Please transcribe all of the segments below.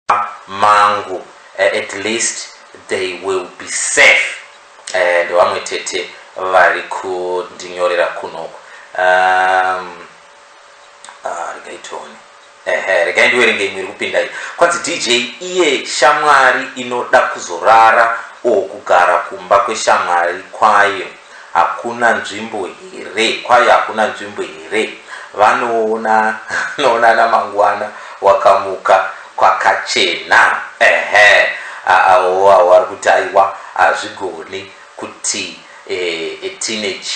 mangu, at least they will be safe. And vamwe tete vari kundinyorera kuno regai ndiwerenge imwe iri kupinda iyi kwanzi DJ iye shamwari inoda kuzorara kugara kumba kweshamwari kwayo hakuna nzvimbo here vanoona namangwana wakamuka kwakachena vari kuti aiwa hazvigoni kuti a teenage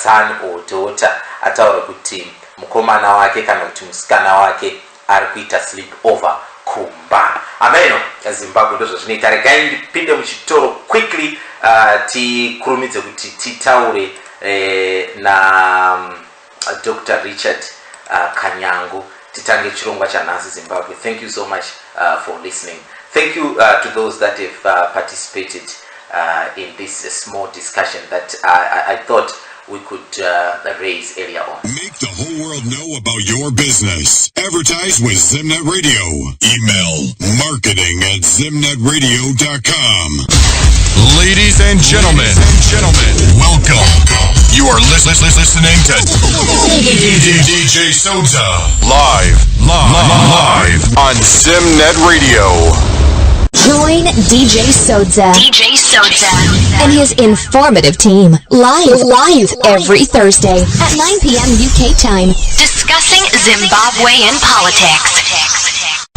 son or daughter ataura kuti mukomana wake kana kuti musikana wake ari kuita sleep over kumba. Ameno Zimbabwe ndozvo zvinoita. Regai ndipinde muchitoro quickly tikurumidze kuti titaure na Dr.Richard Kanyangu titange chirongwa chanhasi Zimbabwe. Thank you so much for listening. Thank you to those that have participated in this small discussion that I thought we could raise earlier on. Make the whole world know about your business. Advertise with Zimnet Radio. Email marketing@zimnetradio.com. Ladies and gentlemen, welcome. You are listening to DJ Sodza live on Zimnet Radio. Join DJ Sodza and his informative team live every Thursday at 9 p.m. UK time, discussing Zimbabwean politics.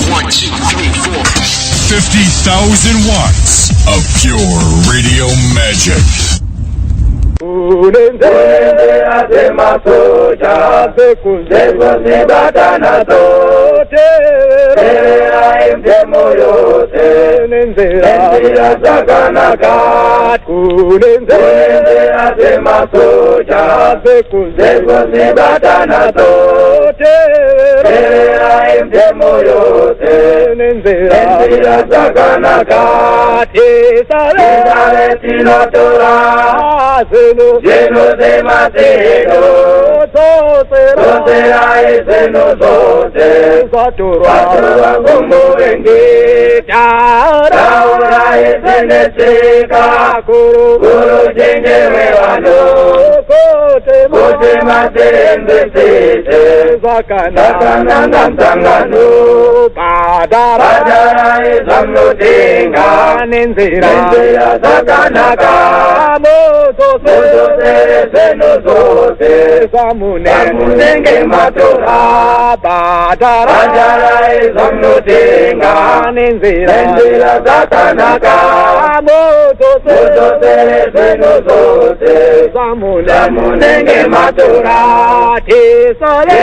1, 2, 3, 4. 50,000 watts of pure radio magic. Lleno de matero, como venguita, ahora es en ese cacuro, llene rebano, cote matende, sacanando, padara es amno tenga, nenzera, sacanaka, mozo Samunenge matora badara izamno tenga nenzira zatanaka moto zote samunenge matora tesare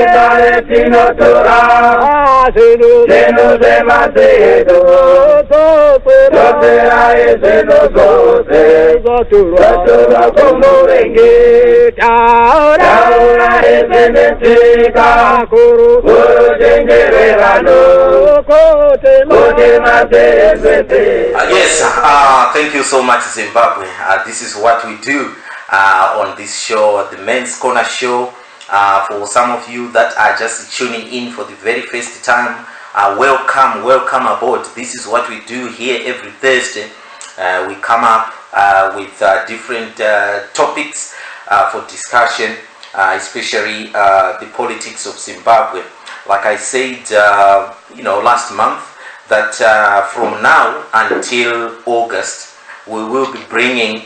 tinotora zeno de macedo zote zotura como vengue ahora es en este cacuro Yes, thank you so much Zimbabwe. This is what we do on this show, the Men's Corner show. For some of you that are just tuning in for the very first time, welcome aboard. This is what we do here every Thursday. We come up with different topics for discussion, especially the politics of Zimbabwe. Like I said, last month, that from now until August, we will be bringing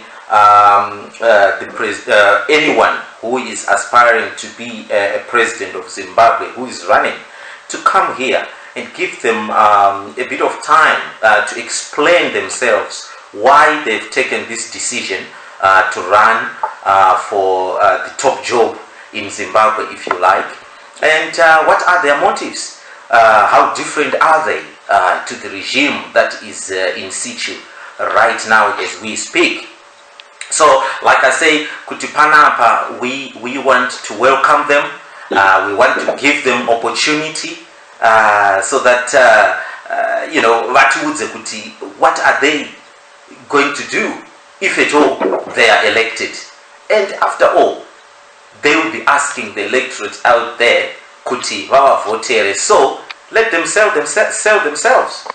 anyone who is aspiring to be a president of Zimbabwe, who is running, to come here and give them a bit of time to explain themselves why they've taken this decision to run for the top job in Zimbabwe, if you like, and what are their motives? How different are they to the regime that is in situ right now as we speak? So, like I say, Kutipanapa, we want to welcome them. We want to give them opportunity so that what are they going to do if at all they are elected? And after all, they will be asking the electorate out there, Kuti Vawa Votere, so let them sell themselves.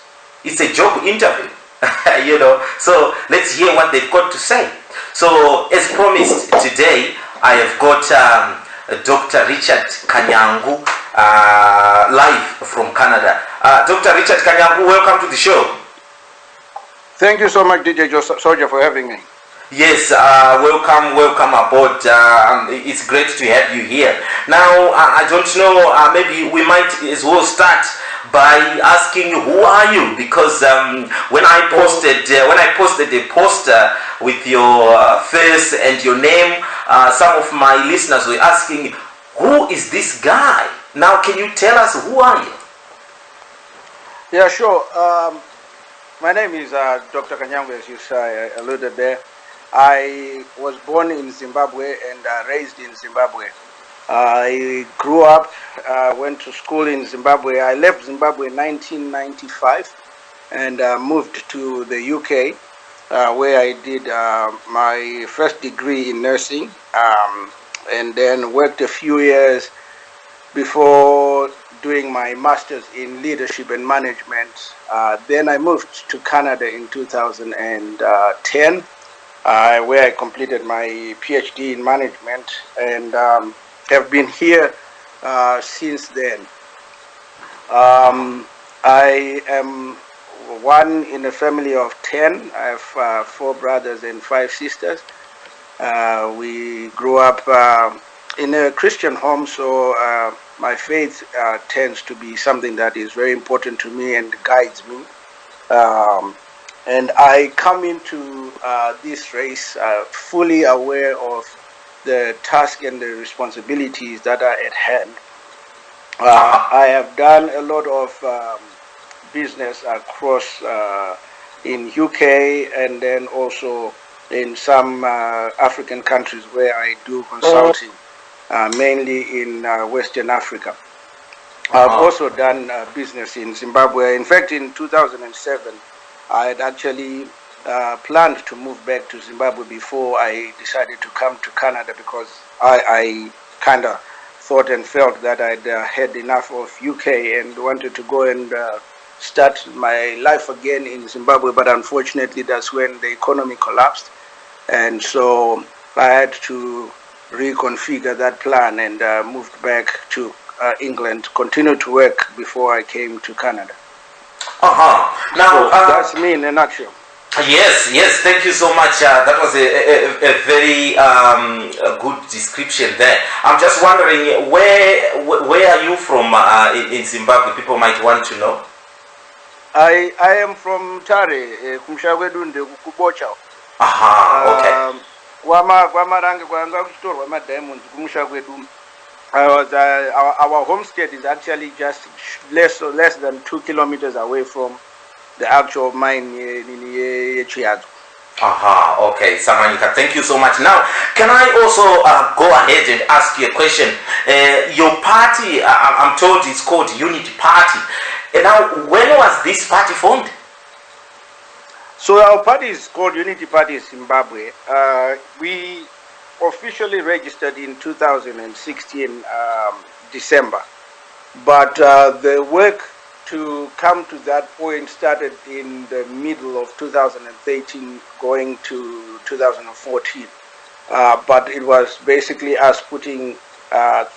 It's a job interview. So let's hear what they've got to say. So as promised, today I have got Dr. Richard Kanyangu live from Canada. Dr. Richard Kanyangu, welcome to the show. Thank you so much, DJ Sodza, for having me. Yes, welcome aboard. It's great to have you here. Now, I don't know, maybe we might as well start by asking who are you, because when I posted a poster with your face and your name, some of my listeners were asking, who is this guy? Now, can you tell us, who are you? Yeah, sure. My name is Dr. Kanyangu, as you alluded there. I was born in Zimbabwe and raised in Zimbabwe. I grew up, went to school in Zimbabwe. I left Zimbabwe in 1995 and moved to the UK, where I did my first degree in nursing, and then worked a few years before doing my master's in leadership and management. Then I moved to Canada in 2010. Where I completed my PhD in management, and have been here since then. I am one in a family of 10. I have 4 brothers and 5 sisters. We grew up in a Christian home, so my faith tends to be something that is very important to me and guides me. And I come into this race fully aware of the task and the responsibilities that are at hand. I have done a lot of business across in UK and then also in some African countries where I do consulting, mainly in Western Africa. I've also done business in Zimbabwe. In fact, in 2007, I had actually planned to move back to Zimbabwe before I decided to come to Canada, because I kind of thought and felt that I'd had enough of UK and wanted to go and start my life again in Zimbabwe. But unfortunately, that's when the economy collapsed. And so I had to reconfigure that plan and moved back to England, continued to work before I came to Canada. Now, so that's me in a nutshell. Yes, thank you so much. That was a very good description there. I'm just wondering, where are you from in Zimbabwe? People might want to know. I am from Tare, Kumshagwedunde, Kubocha. Okay. Kwamarange kwanga kuchitorwa madiamonds kuMushagwedu. Our homestead is actually just less than 2 kilometers away from the actual mine in Chiazo. Okay, Samanyika, thank you so much. Now, can I also go ahead and ask you a question? Your party, I'm told it's called Unity Party. Now, when was this party formed? So our party is called Unity Party Zimbabwe. We officially registered in 2016 December, but the work to come to that point started in the middle of 2013 going to 2014, but it was basically us putting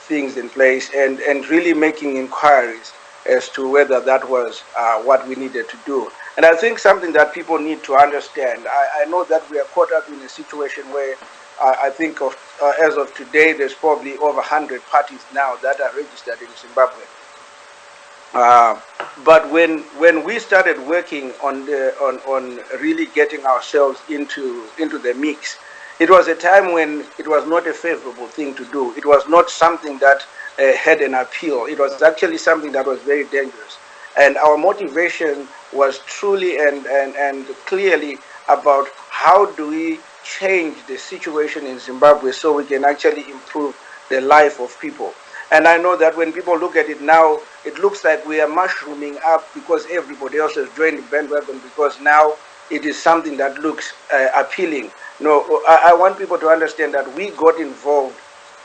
things in place and really making inquiries as to whether that was what we needed to do. And I think something that people need to understand, I know that we are caught up in a situation where I think of as of today, there's probably over 100 parties now that are registered in Zimbabwe. But when we started working on really getting ourselves into the mix, it was a time when it was not a favorable thing to do. It was not something that had an appeal. It was actually something that was very dangerous. And our motivation was truly and clearly about how do we change the situation in Zimbabwe so we can actually improve the life of people. And I know that when people look at it now, it looks like we are mushrooming up because everybody else has joined the bandwagon, because now it is something that looks appealing. No, I want people to understand that we got involved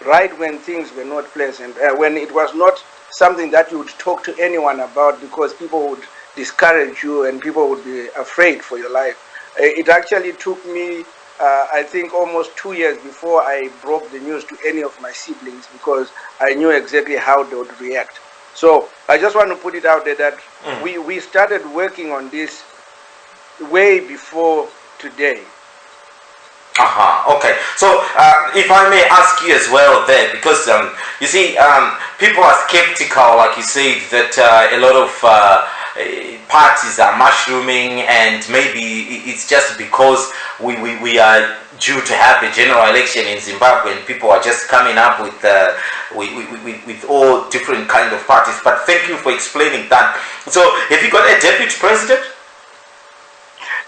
right when things were not pleasant, when it was not something that you would talk to anyone about, because people would discourage you and people would be afraid for your life. It actually took me, I think, almost 2 years before I broke the news to any of my siblings, because I knew exactly how they would react. So I just want to put it out there that we started working on this way before today. Okay. So if I may ask you as well there, because you see, people are skeptical, like you said, that a lot of parties are mushrooming, and maybe it's just because we are due to have a general election in Zimbabwe, and people are just coming up with all different kind of parties. But thank you for explaining that. So have you got a deputy president?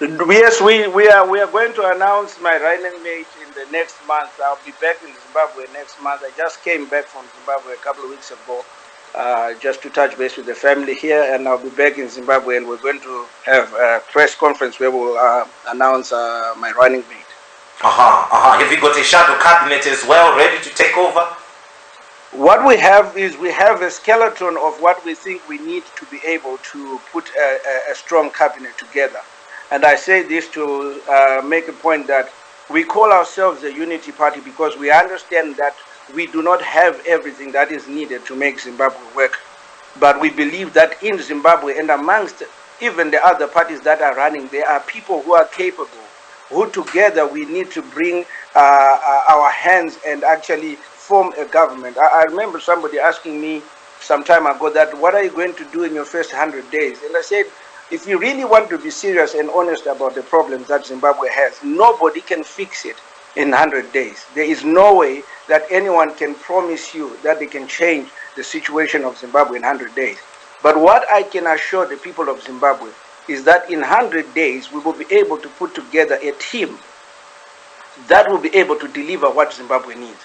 Yes, we are going to announce my running mate in the next month. I'll be back in Zimbabwe next month. I just came back from Zimbabwe a couple of weeks ago, just to touch base with the family here, and I'll be back in Zimbabwe, and we're going to have a press conference where we'll announce my running mate. Have you got a shadow cabinet as well ready to take over? What we have is we have a skeleton of what we think we need to be able to put a strong cabinet together. And I say this to make a point that we call ourselves the Unity Party because we understand that we do not have everything that is needed to make Zimbabwe work. But we believe that in Zimbabwe and amongst even the other parties that are running, there are people who are capable, who together we need to bring our hands and actually form a government. I remember somebody asking me some time ago that, what are you going to do in your first 100 days? And I said, if you really want to be serious and honest about the problems that Zimbabwe has, nobody can fix it in 100 days. There is no way that anyone can promise you that they can change the situation of Zimbabwe in 100 days. But what I can assure the people of Zimbabwe is that in 100 days, we will be able to put together a team that will be able to deliver what Zimbabwe needs.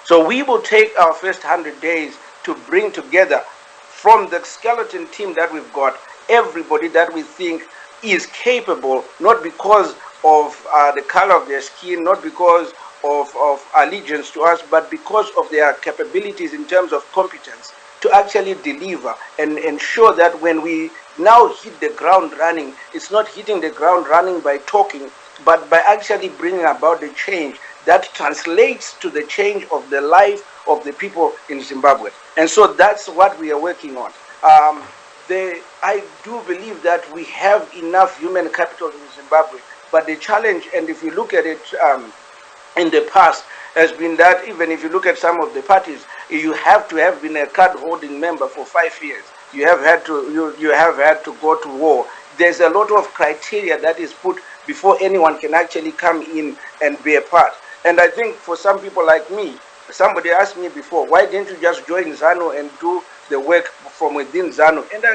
So we will take our first 100 days to bring together from the skeleton team that we've got everybody that we think is capable, not because of the color of their skin, not because of allegiance to us, but because of their capabilities in terms of competence to actually deliver and ensure that when we now hit the ground running, it's not hitting the ground running by talking, but by actually bringing about the change that translates to the change of the life of the people in Zimbabwe. And so that's what we are working on. I do believe that we have enough human capital in Zimbabwe, but the challenge, and if you look at it in the past, has been that even if you look at some of the parties, you have to have been a card-holding member for 5 years. You have had to go to war. There's a lot of criteria that is put before anyone can actually come in and be a part. And I think for some people like me, somebody asked me before, why didn't you just join ZANU and do the work from within ZANU? And I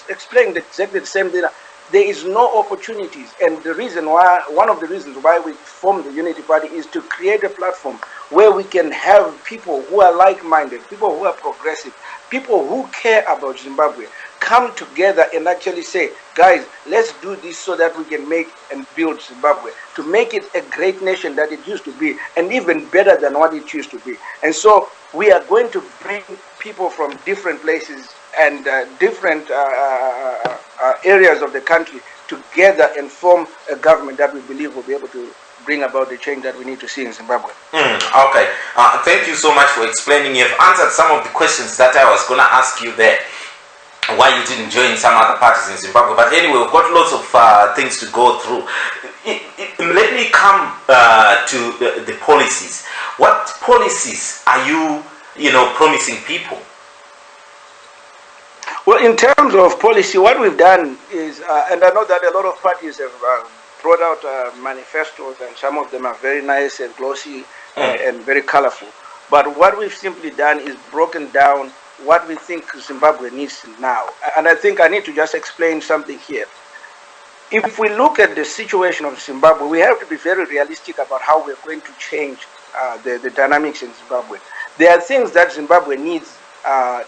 explained exactly the same thing. There is no opportunities, and the reason why, one of the reasons why we formed the Unity Party is to create a platform where we can have people who are like-minded, people who are progressive, people who care about Zimbabwe, come together and actually say, guys, let's do this so that we can make and build Zimbabwe, to make it a great nation that it used to be, and even better than what it used to be. And so we are going to bring people from different places and different areas of the country together and form a government that we believe will be able to bring about the change that we need to see in Zimbabwe. Okay. Thank you so much for explaining. You've answered some of the questions that I was going to ask you there, why you didn't join some other parties in Zimbabwe. But anyway, we've got lots of things to go through. Let me come to the policies. What policies are you promising people? Well, in terms of policy, what we've done is, and I know that a lot of parties have brought out manifestos, and some of them are very nice and glossy and very colorful. But what we've simply done is broken down what we think Zimbabwe needs now. And I think I need to just explain something here. If we look at the situation of Zimbabwe, we have to be very realistic about how we're going to change the dynamics in Zimbabwe. There are things that Zimbabwe needs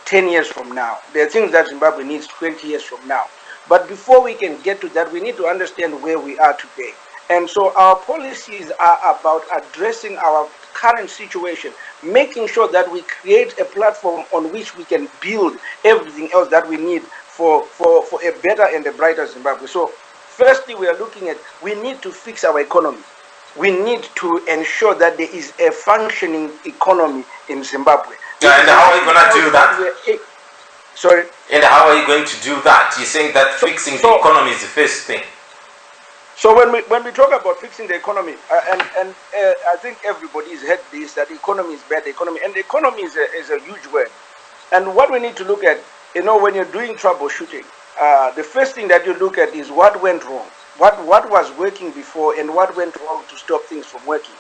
10 years from now. There are things that Zimbabwe needs 20 years from now. But before we can get to that, we need to understand where we are today. And so our policies are about addressing our current situation, making sure that we create a platform on which we can build everything else that we need for a better and a brighter Zimbabwe. So firstly, we are looking at, we need to fix our economy. We need to ensure that there is a functioning economy in Zimbabwe. Yeah, and how are you going to do that? Sorry? And how are you going to do that? You're saying that fixing the economy is the first thing. So when we talk about fixing the economy, I think everybody has heard this, that the economy is bad, the economy, and the economy is a huge word. And what we need to look at, when you're doing troubleshooting, the first thing that you look at is what went wrong. What was working before and what went wrong to stop things from working.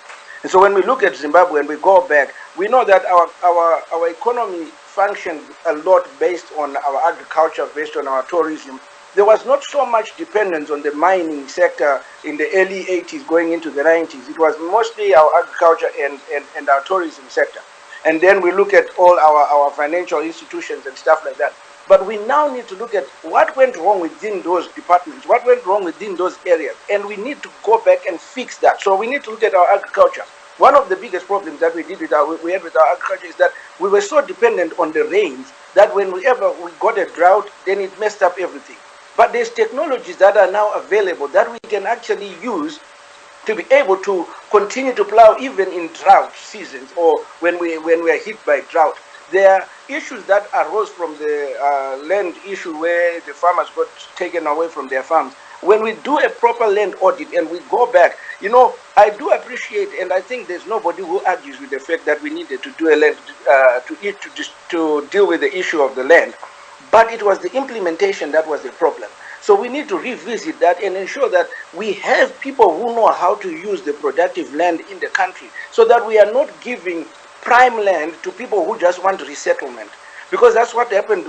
And so when we look at Zimbabwe and we go back, we know that our economy functioned a lot based on our agriculture, based on our tourism. There was not so much dependence on the mining sector in the early 80s going into the 90s. It was mostly our agriculture and our tourism sector. And then we look at all our financial institutions and stuff like that. But we now need to look at what went wrong within those departments, what went wrong within those areas, and we need to go back and fix that. So we need to look at our agriculture. One of the biggest problems that we had with our agriculture is that we were so dependent on the rains that whenever we got a drought, then it messed up everything. But there's technologies that are now available that we can actually use to be able to continue to plow even in drought seasons or when we are hit by drought. There are issues that arose from the land issue where the farmers got taken away from their farms. When we do a proper land audit and we go back, I do appreciate, and I think there's nobody who argues with the fact that we needed to do a land to deal with the issue of the land. But it was the implementation that was the problem. So we need to revisit that and ensure that we have people who know how to use the productive land in the country so that we are not giving prime land to people who just want resettlement. Because that's what happened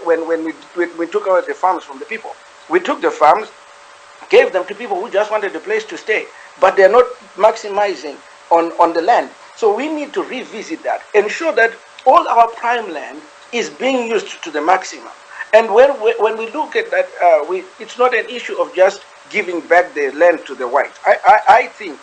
when we took out the farms from the people. We took the farms, gave them to people who just wanted a place to stay, but they're not maximizing on the land. So we need to revisit that, ensure that all our prime land is being used to the maximum. And when we look at that, it's not an issue of just giving back the land to the white. I think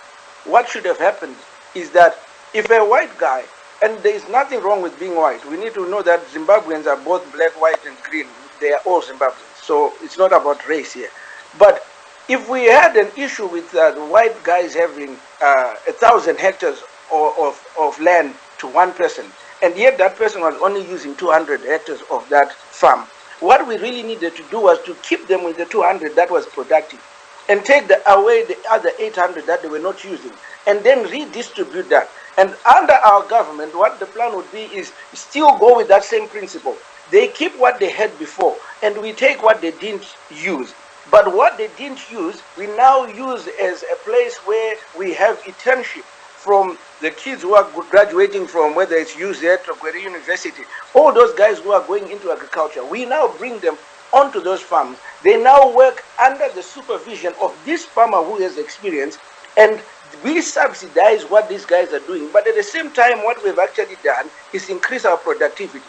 what should have happened is that if a white guy, and there is nothing wrong with being white, we need to know that Zimbabweans are both black, white, and green. They are all Zimbabweans. So it's not about race here. But if we had an issue with the white guys having 1,000 hectares of land to one person, and yet that person was only using 200 hectares of that farm, what we really needed to do was to keep them with the 200 that was productive and take away the other 800 that they were not using and then redistribute that. And under our government, what the plan would be is still go with that same principle. They keep what they had before and we take what they didn't use. But what they didn't use, we now use as a place where we have internship from the kids who are graduating from whether it's UZ or Kwere University, all those guys who are going into agriculture, we now bring them onto those farms. They now work under the supervision of this farmer who has experience, and we subsidize what these guys are doing. But at the same time, what we've actually done is increase our productivity.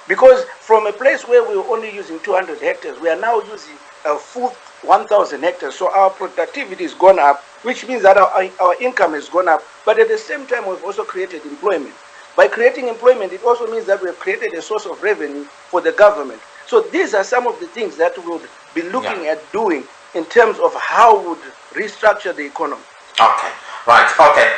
Because from a place where we were only using 200 hectares, we are now using a full 1,000 hectares. So our productivity has gone up, which means that our income has gone up. But at the same time, we've also created employment. By creating employment, it also means that we have created a source of revenue for the government. So these are some of the things that we would be looking at doing in terms of how we would restructure the economy. Okay. Right, okay.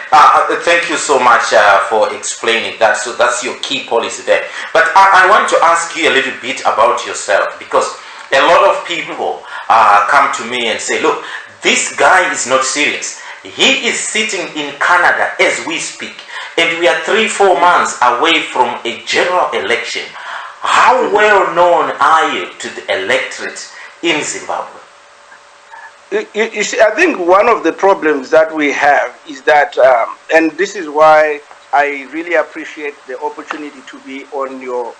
Thank you so much for explaining that. So that's your key policy there. But I want to ask you a little bit about yourself, because a lot of people come to me and say, look, this guy is not serious. He is sitting in Canada as we speak, and we are 3-4 months away from a general election. How well known are you to the electorate in Zimbabwe? You see, I think one of the problems that we have is that, and this is why I really appreciate the opportunity to be on your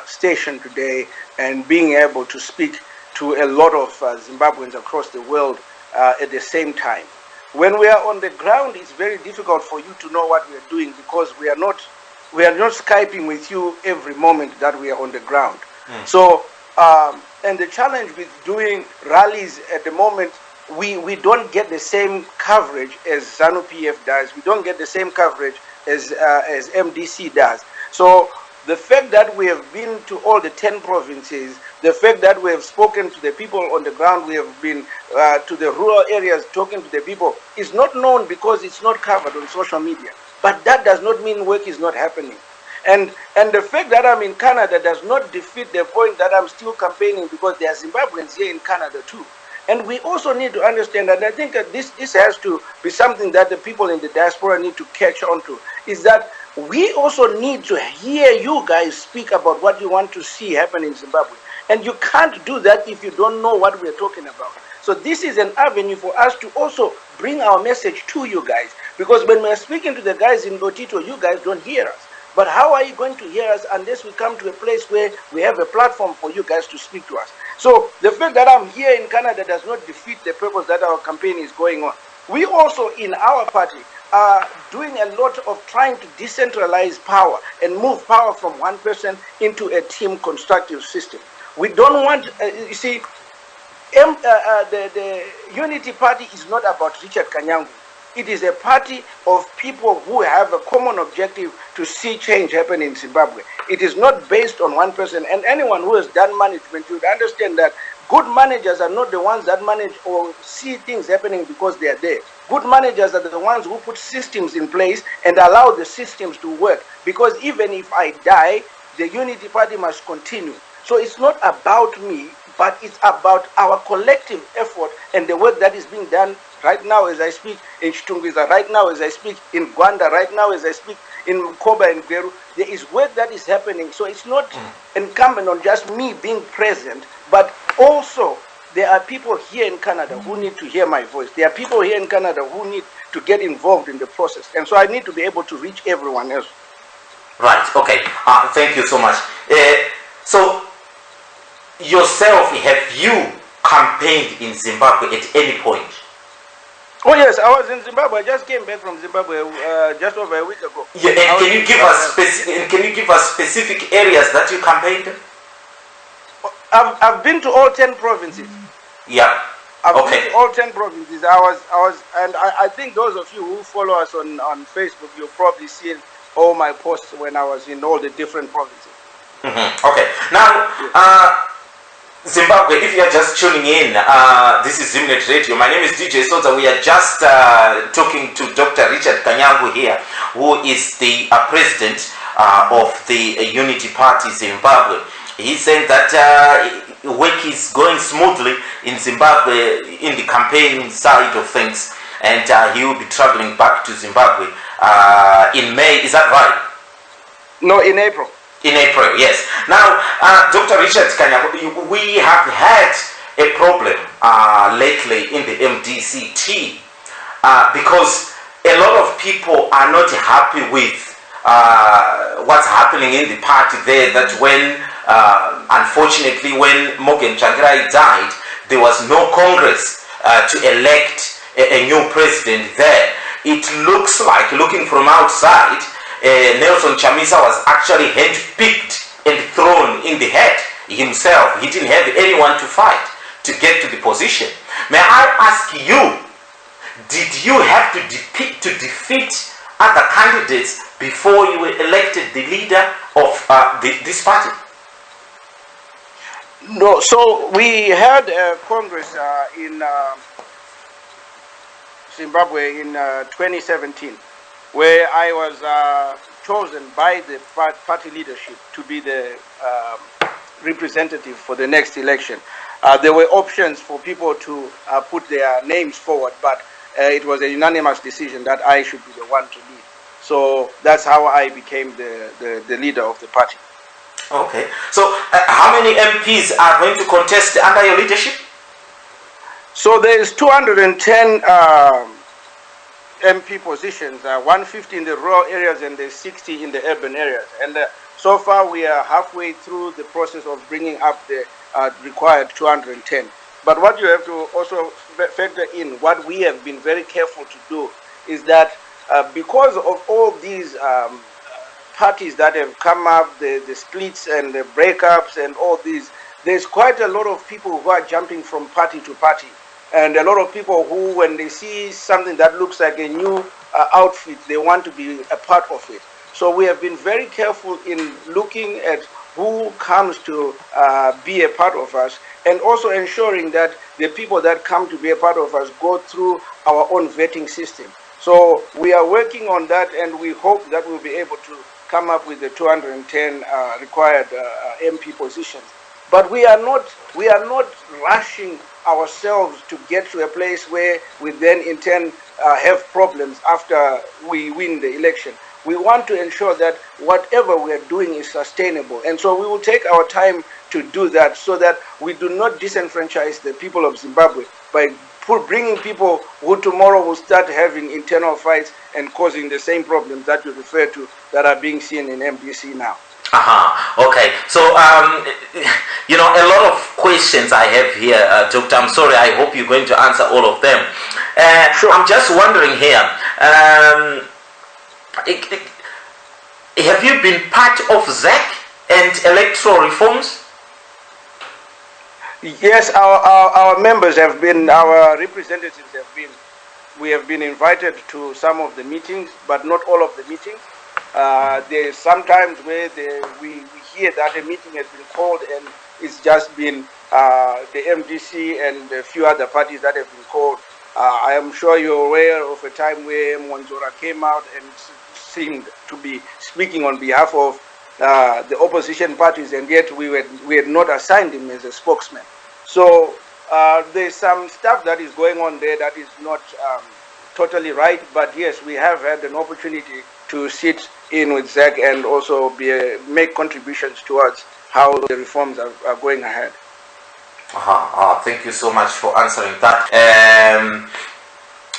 station today and being able to speak to a lot of Zimbabweans across the world at the same time. When we are on the ground, it's very difficult for you to know what we are doing because we are not Skyping with you every moment that we are on the ground. So, and the challenge with doing rallies at the moment, we don't get the same coverage as ZANU-PF does. We don't get the same coverage as MDC does. So the fact that we have been to all the 10 provinces, the fact that we have spoken to the people on the ground, we have been to the rural areas talking to the people, is not known because it's not covered on social media. But that does not mean work is not happening. And the fact that I'm in Canada does not defeat the point that I'm still campaigning, because there are Zimbabweans here in Canada too. And we also need to understand, and I think that this has to be something that the people in the diaspora need to catch on to, is that we also need to hear you guys speak about what you want to see happen in Zimbabwe. And you can't do that if you don't know what we're talking about. So this is an avenue for us to also bring our message to you guys. Because when we're speaking to the guys in Lotito, you guys don't hear us. But how are you going to hear us unless we come to a place where we have a platform for you guys to speak to us? So the fact that I'm here in Canada does not defeat the purpose that our campaign is going on. We also, in our party, are doing a lot of trying to decentralize power and move power from one person into a team constructive system. We don't want, you see, the Unity Party is not about Richard Kanyangu. It is a party of people who have a common objective to see change happen in Zimbabwe. It is not based on one person. And anyone who has done management would understand that good managers are not the ones that manage or see things happening because they are there. Good managers are the ones who put systems in place and allow the systems to work. Because even if I die, the Unity Party must continue. So it's not about me, but it's about our collective effort and the work that is being done right now as I speak in Chitungwiza, right now as I speak in Gwanda, right now as I speak in Mkoba and Gweru. There is work that is happening. So it's not incumbent on just me being present, but also there are people here in Canada who need to hear my voice. There are people here in Canada who need to get involved in the process. And so I need to be able to reach everyone else. Right, okay. Thank you so much. So yourself, have you campaigned in Zimbabwe at any point? Oh yes, I was in Zimbabwe. I just came back from Zimbabwe just over a week ago. Yeah, and can you give us specific areas that you campaigned? I've been to all 10 provinces. Yeah. I've been to all 10 provinces. I think those of you who follow us on Facebook, you've probably seen all my posts when I was in all the different provinces. Okay. Now, Zimbabwe, if you are just tuning in, this is Zimnet Radio. My name is DJ Sodza. We are just talking to Dr. Richard Kanyangu here, who is the president of the Unity Party Zimbabwe. He's saying that work is going smoothly in Zimbabwe in the campaign side of things, and he will be traveling back to Zimbabwe in May. Is that right? No, in April. In April, yes. Now, Dr. Richard Kanyangu, we have had a problem lately in the MDCT because a lot of people are not happy with what's happening in the party there. That when, unfortunately, when Morgan Tsvangirai died, there was no Congress to elect a new president there. It looks like, looking from outside, Nelson Chamisa was actually handpicked and thrown in the head himself. He didn't have anyone to fight to get to the position. May I ask you, did you have to defeat other candidates before you were elected the leader of this party? No, so we had a Congress in Zimbabwe in 2017. Where I was chosen by the party leadership to be the representative for the next election. There were options for people to put their names forward, but it was a unanimous decision that I should be the one to lead. So that's how I became the leader of the party. Okay. So how many MPs are going to contest under your leadership? So there is 210 MP positions, 150 in the rural areas and there's 60 in the urban areas. And so far we are halfway through the process of bringing up the required 210. But what you have to also factor in, what we have been very careful to do, is that because of all these parties that have come up, the splits and the breakups and all these, there's quite a lot of people who are jumping from party to party. And a lot of people who, when they see something that looks like a new outfit, they want to be a part of it. So we have been very careful in looking at who comes to be a part of us, and also ensuring that the people that come to be a part of us go through our own vetting system. So we are working on that, and we hope that we'll be able to come up with the 210 required MP positions. But we are not rushing ourselves to get to a place where we then in turn have problems after we win the election. We want to ensure that whatever we are doing is sustainable. And so we will take our time to do that, so that we do not disenfranchise the people of Zimbabwe by bringing people who tomorrow will start having internal fights and causing the same problems that you refer to that are being seen in MDC now. Okay. So, a lot of questions I have here, Doctor. I'm sorry, I hope you're going to answer all of them. Sure. I'm just wondering here, have you been part of ZEC and electoral reforms? Yes, our members have been, our representatives have been. We have been invited to some of the meetings, but not all of the meetings. There's sometimes where we hear that a meeting has been called and it's just been the MDC and a few other parties that have been called. I am sure you're aware of a time where Mwanzora came out and seemed to be speaking on behalf of the opposition parties, and yet we had not assigned him as a spokesman. So there's some stuff that is going on there that is not totally right, but yes, we have had an opportunity to sit in with ZEC and also make contributions towards how the reforms are going ahead. Thank you so much for answering that.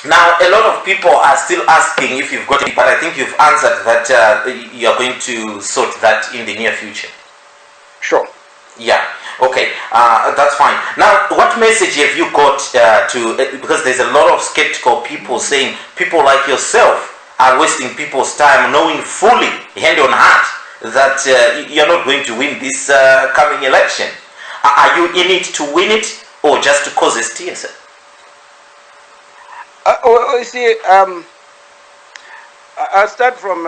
Now, a lot of people are still asking if you've got it, but I think you've answered that you're going to sort that in the near future. Sure. Yeah. Okay. That's fine. Now, what message have you got because there's a lot of skeptical people saying people like yourself are wasting people's time, knowing fully, hand on heart, that you're not going to win this coming election. Are you in it to win it, or just to cause a stir, sir? You see, I'll start from.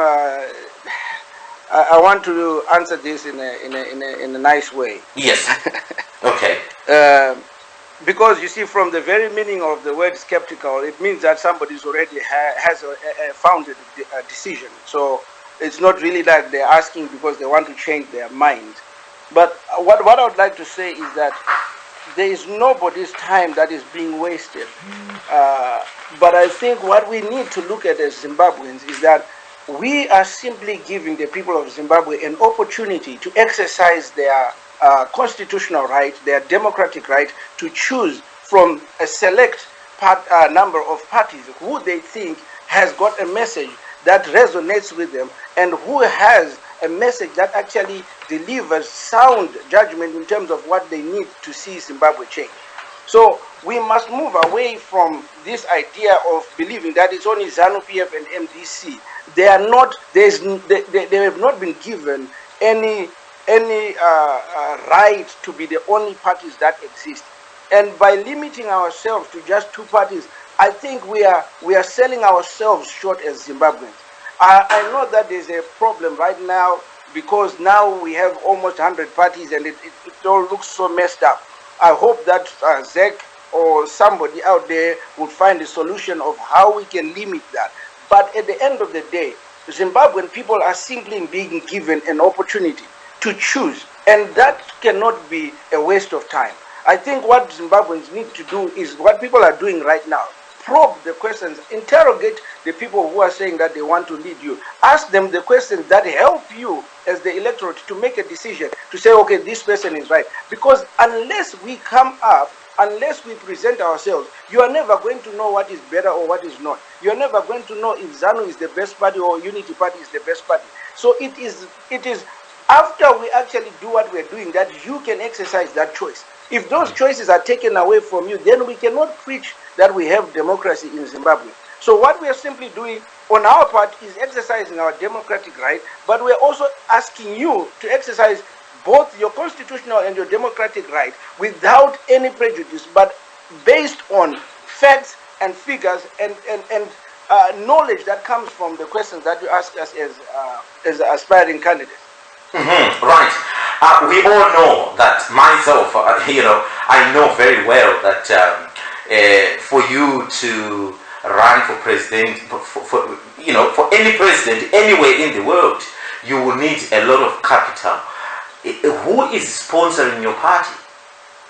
I want to answer this in a nice way. Yes. Okay. Because you see, from the very meaning of the word skeptical, it means that somebody's already has found a decision. So it's not really like they're asking because they want to change their mind. But what I would like to say is that there is nobody's time that is being wasted. But I think what we need to look at as Zimbabweans is that we are simply giving the people of Zimbabwe an opportunity to exercise their constitutional right, their democratic right, to choose from a select number of parties who they think has got a message that resonates with them, and who has a message that actually delivers sound judgment in terms of what they need to see Zimbabwe change. So we must move away from this idea of believing that it's only ZANU-PF and MDC. They are not. They have not been given any right to be the only parties that exist. And by limiting ourselves to just two parties, I think we are selling ourselves short as Zimbabweans. I know that there's a problem right now because now we have almost 100 parties and it all looks so messed up. I hope that ZEC or somebody out there will find a solution of how we can limit that. But at the end of the day, Zimbabwean people are simply being given an opportunity to choose, and that cannot be a waste of time. I think what Zimbabweans need to do is what people are doing right now. Probe the questions, interrogate the people who are saying that they want to lead you. Ask them the questions that help you as the electorate to make a decision, to say, okay, this person is right. Because unless we come up, unless we present ourselves, you are never going to know what is better or what is not. You're never going to know if ZANU is the best party or Unity Party is the best party. So it is after we actually do what we're doing that you can exercise that choice. If those choices are taken away from you, then we cannot preach that we have democracy in Zimbabwe. So what we are simply doing on our part is exercising our democratic right, but we are also asking you to exercise both your constitutional and your democratic right without any prejudice, but based on facts and figures and knowledge that comes from the questions that you ask us as aspiring candidates. Right. We all know that myself, I know very well that for you to run for president, for any president anywhere in the world, you will need a lot of capital. Who is sponsoring your party?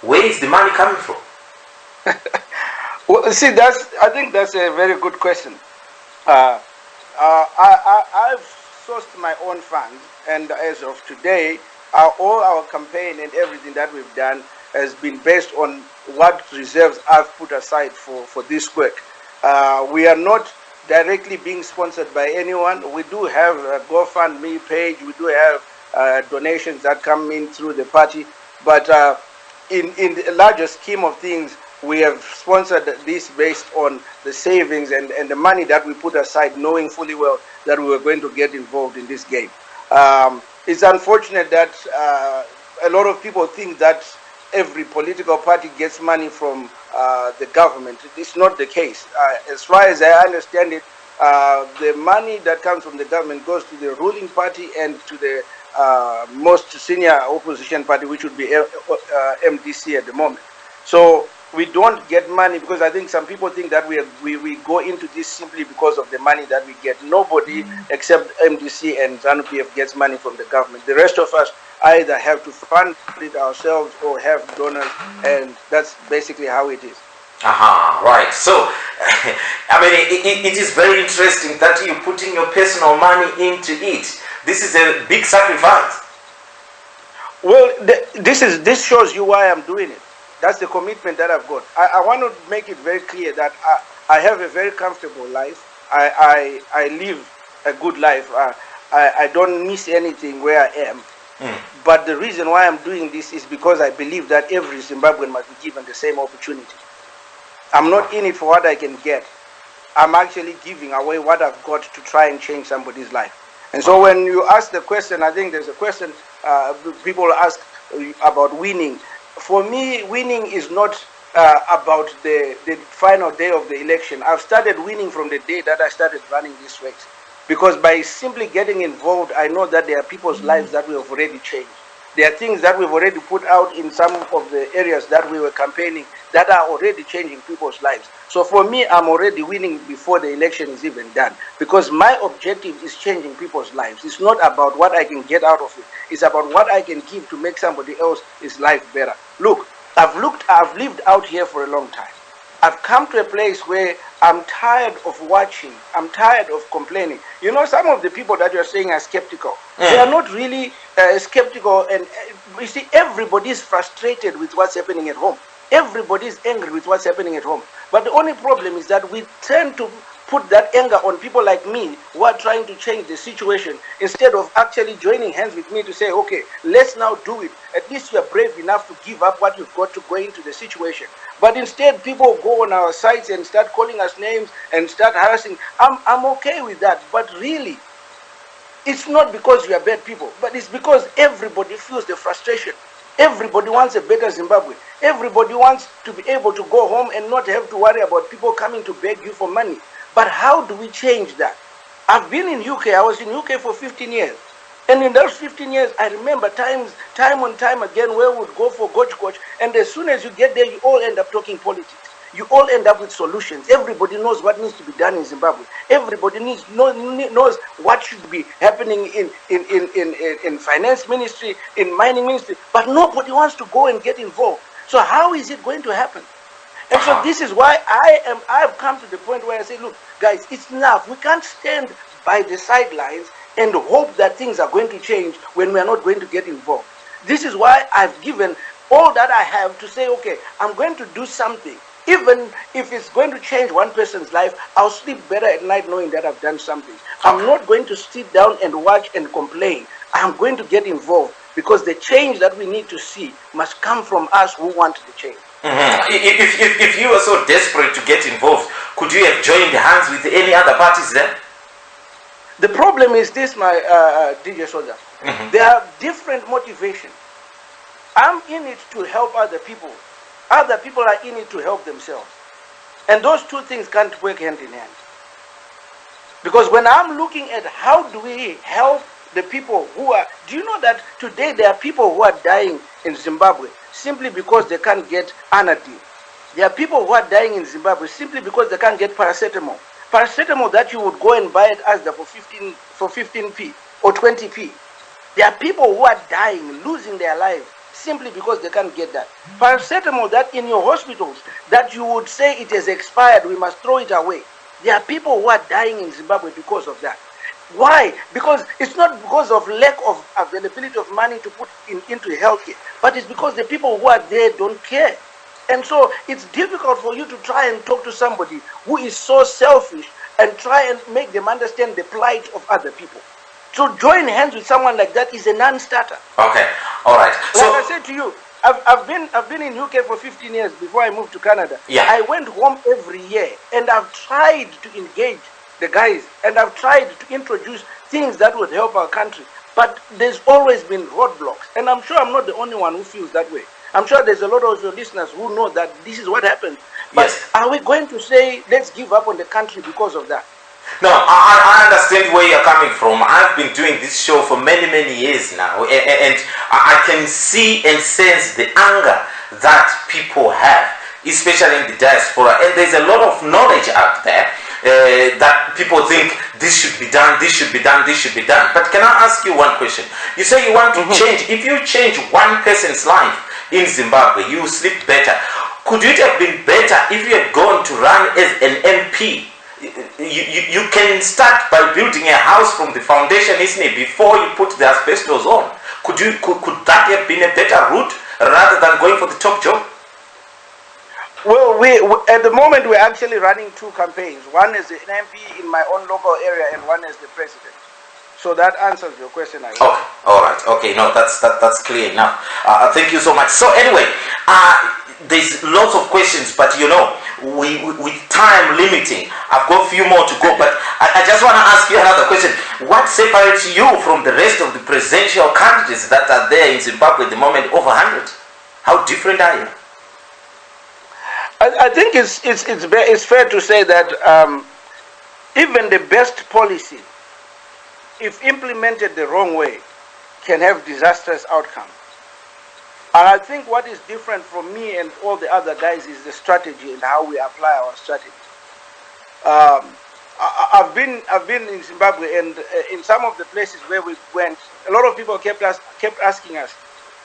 Where is the money coming from? Well, see, I think that's a very good question. I've sourced my own funds, and as of today, all our campaign and everything that we've done has been based on what reserves I've put aside for this work. We are not directly being sponsored by anyone. We do have a GoFundMe page. We do have donations that come in through the party. But in the larger scheme of things, we have sponsored this based on the savings and the money that we put aside, knowing fully well that we were going to get involved in this game. It's unfortunate that a lot of people think that every political party gets money from the government. It's not the case. As far as I understand it, the money that comes from the government goes to the ruling party and to the most senior opposition party, which would be MDC at the moment. So we don't get money, because I think some people think that we go into this simply because of the money that we get. Nobody except MDC and ZANU-PF gets money from the government. The rest of us either have to fund it ourselves or have donors, and that's basically how it is. Right. So, I mean, it is very interesting that you're putting your personal money into it. This is a big sacrifice. Well, this shows you why I'm doing it. That's the commitment that I've got. I want to make it very clear that I have a very comfortable life. I live a good life. I don't miss anything where I am. But the reason why I'm doing this is because I believe that every Zimbabwean must be given the same opportunity. I'm not in it for what I can get. I'm actually giving away what I've got to try and change somebody's life. And so when you ask the question, I think there's a question people ask about winning. For me, winning is not about the final day of the election. I've started winning from the day that I started running this race. Because by simply getting involved, I know that there are people's lives that we have already changed. There are things that we've already put out in some of the areas that we were campaigning that are already changing people's lives. So for me, I'm already winning before the election is even done. Because my objective is changing people's lives. It's not about what I can get out of it. It's about what I can give to make somebody else's life better. Look, I've lived out here for a long time. I've come to a place where I'm tired of watching. I'm tired of complaining. You know, some of the people that you're saying are skeptical. They are not really skeptical. And you see, everybody is frustrated with what's happening at home. Everybody is angry with what's happening at home. But the only problem is that we tend to put that anger on people like me who are trying to change the situation, instead of actually joining hands with me to say, okay, let's now do it. At least you are brave enough to give up what you've got to go into the situation. But instead, people go on our sites and start calling us names and start harassing. I'm okay with that. But really, it's not because we are bad people, but it's because everybody feels the frustration. Everybody wants a better Zimbabwe. Everybody wants to be able to go home and not have to worry about people coming to beg you for money. But how do we change that? I've been in UK. I was in UK for 15 years. And in those 15 years, I remember time and time again where we would go for goch. And as soon as you get there, you all end up talking politics. You all end up with solutions. Everybody knows what needs to be done in Zimbabwe. Everybody knows what should be happening in finance ministry, in mining ministry. But nobody wants to go and get involved. So how is it going to happen? And so this is why I've come to the point where I say, look, guys, it's enough. We can't stand by the sidelines and hope that things are going to change when we are not going to get involved. This is why I've given all that I have to say, okay, I'm going to do something. Even if it's going to change one person's life, I'll sleep better at night knowing that I've done something. I'm not going to sit down and watch and complain. I'm going to get involved, because the change that we need to see must come from us who want the change. If you were so desperate to get involved, could you have joined hands with any other parties then? The problem is this, my DJ Sodza. There are different motivations. I'm in it to help other people. Other people are in it to help themselves. And those two things can't work hand in hand. Because when I'm looking at how do we help the people who are, do you know that today there are people who are dying in Zimbabwe simply because they can't get Anadine? There are people who are dying in Zimbabwe simply because they can't get paracetamol. Paracetamol that you would go and buy at Asda for 15p or 20p. There are people who are dying, losing their lives simply because they can't get that. Paracetamol that in your hospitals that you would say it has expired, we must throw it away. There are people who are dying in Zimbabwe because of that. Why? Because it's not because of lack of availability of money to put into healthcare, but it's because the people who are there don't care. And so it's difficult for you to try and talk to somebody who is so selfish and try and make them understand the plight of other people. To join hands with someone like that is a non-starter. Okay, all right. Like I said to you, I've been in UK for 15 years before I moved to Canada. Yeah. I went home every year and I've tried to engage the guys and I've tried to introduce things that would help our country. But there's always been roadblocks. And I'm sure I'm not the only one who feels that way. I'm sure there's a lot of your listeners who know that this is what happens. But yes. Are we going to say, let's give up on the country because of that? No, I understand where you're coming from. I've been doing this show for many, many years now. And I can see and sense the anger that people have, especially in the diaspora. And there's a lot of knowledge out there that people think this should be done, this should be done, this should be done. But can I ask you one question? You say you want to change. If you change one person's life in Zimbabwe, you sleep better. Could it have been better if you had gone to run as an MP? You can start by building a house from the foundation, isn't it, before you put the asbestos on. Could that have been a better route rather than going for the top job? Well, we at the moment we're actually running two campaigns. One is an MP in my own local area, and one is the president. So that answers your question, I hope. Okay, all right. Okay, no, that's clear enough. Thank you so much. So anyway, there's lots of questions, but you know, with time limiting, I've got a few more to go. But I just want to ask you another question. What separates you from the rest of the presidential candidates that are there in Zimbabwe at the moment, over 100? How different are you? I think it's fair to say that even the best policy, if implemented the wrong way, can have disastrous outcomes. And I think what is different from me and all the other guys is the strategy and how we apply our strategy. I've been in Zimbabwe, and in some of the places where we went, a lot of people kept asking us,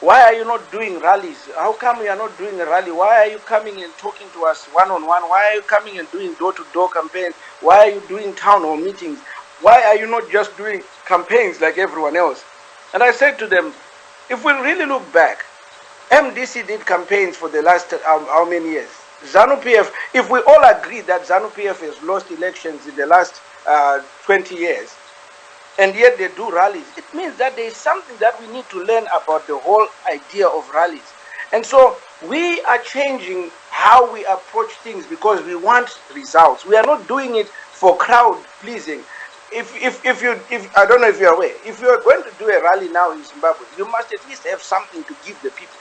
why are you not doing rallies? How come we are not doing a rally? Why are you coming and talking to us one-on-one? Why are you coming and doing door-to-door campaigns? Why are you doing town hall meetings? Why are you not just doing campaigns like everyone else? And I said to them, if we really look back, MDC did campaigns for the last how many years? ZANU-PF, if we all agree that ZANU-PF has lost elections in the last 20 years, and yet they do rallies, it means that there is something that we need to learn about the whole idea of rallies. And so we are changing how we approach things because we want results. We are not doing it for crowd pleasing. If I don't know if you're aware, if you are going to do a rally now in Zimbabwe, you must at least have something to give the people,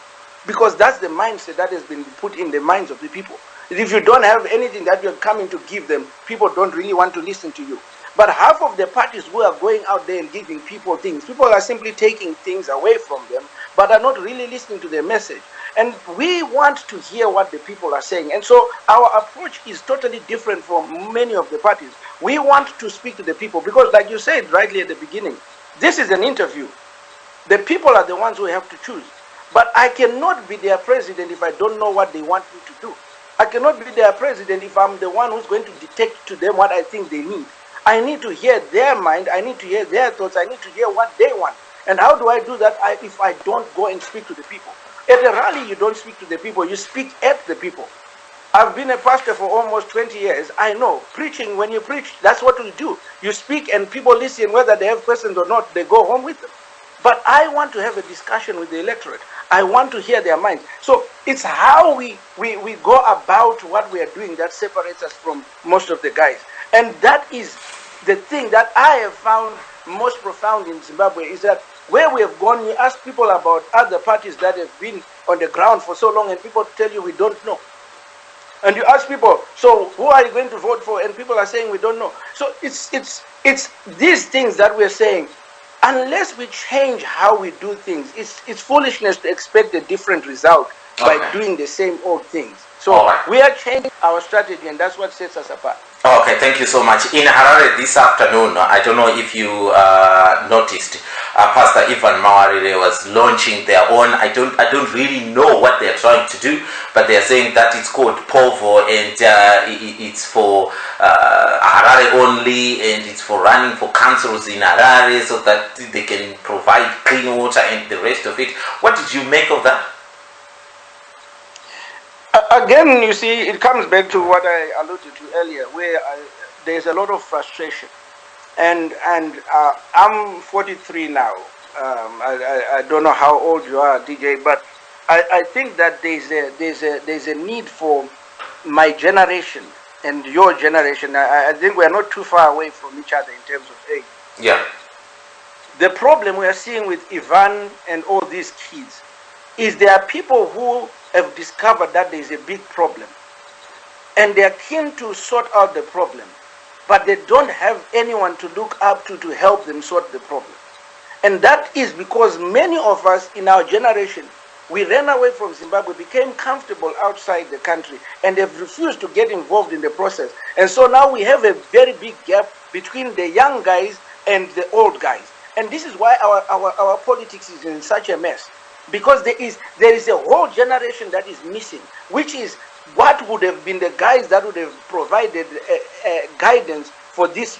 because that's the mindset that has been put in the minds of the people. If you don't have anything that you're coming to give them, people don't really want to listen to you. But half of the parties who are going out there and giving people things, people are simply taking things away from them, but are not really listening to their message. And we want to hear what the people are saying. And so our approach is totally different from many of the parties. We want to speak to the people because, like you said rightly at the beginning, this is an interview. The people are the ones who have to choose. But I cannot be their president if I don't know what they want me to do. I cannot be their president if I'm the one who's going to dictate to them what I think they need. I need to hear their mind. I need to hear their thoughts. I need to hear what they want. And how do I do that if I don't go and speak to the people? At a rally, you don't speak to the people. You speak at the people. I've been a pastor for almost 20 years. I know. Preaching, when you preach, that's what we do. You speak and people listen, whether they have questions or not, they go home with them. But I want to have a discussion with the electorate. I want to hear their minds. So it's how we go about what we are doing that separates us from most of the guys. And that is the thing that I have found most profound in Zimbabwe, is that where we have gone, you ask people about other parties that have been on the ground for so long, and people tell you we don't know. And you ask people, so who are you going to vote for? And people are saying we don't know. So it's these things that we're saying. Unless we change how we do things, it's foolishness to expect a different result by doing the same old things. So we are changing our strategy, and that's what sets us apart. Okay, thank you so much. In Harare this afternoon, I don't know if you noticed, Pastor Ivan Mawarire was launching their own. I don't really know what they're trying to do, but they're saying that it's called POVO, and it's for Harare only, and it's for running for councils in Harare so that they can provide clean water and the rest of it. What did you make of that? Again, you see, it comes back to what I alluded to earlier, where there's a lot of frustration, and I'm 43 now. I don't know how old you are, DJ, but I think that there's a need for my generation and your generation. I think we're not too far away from each other in terms of age. Yeah. The problem we are seeing with Ivan and all these kids is there are people who have discovered that there is a big problem, and they are keen to sort out the problem, but they don't have anyone to look up to help them sort the problem. And that is because many of us in our generation, we ran away from Zimbabwe, became comfortable outside the country, and have refused to get involved in the process. And so now we have a very big gap between the young guys and the old guys. And this is why our politics is in such a mess. Because there is a whole generation that is missing, which is what would have been the guys that would have provided guidance for these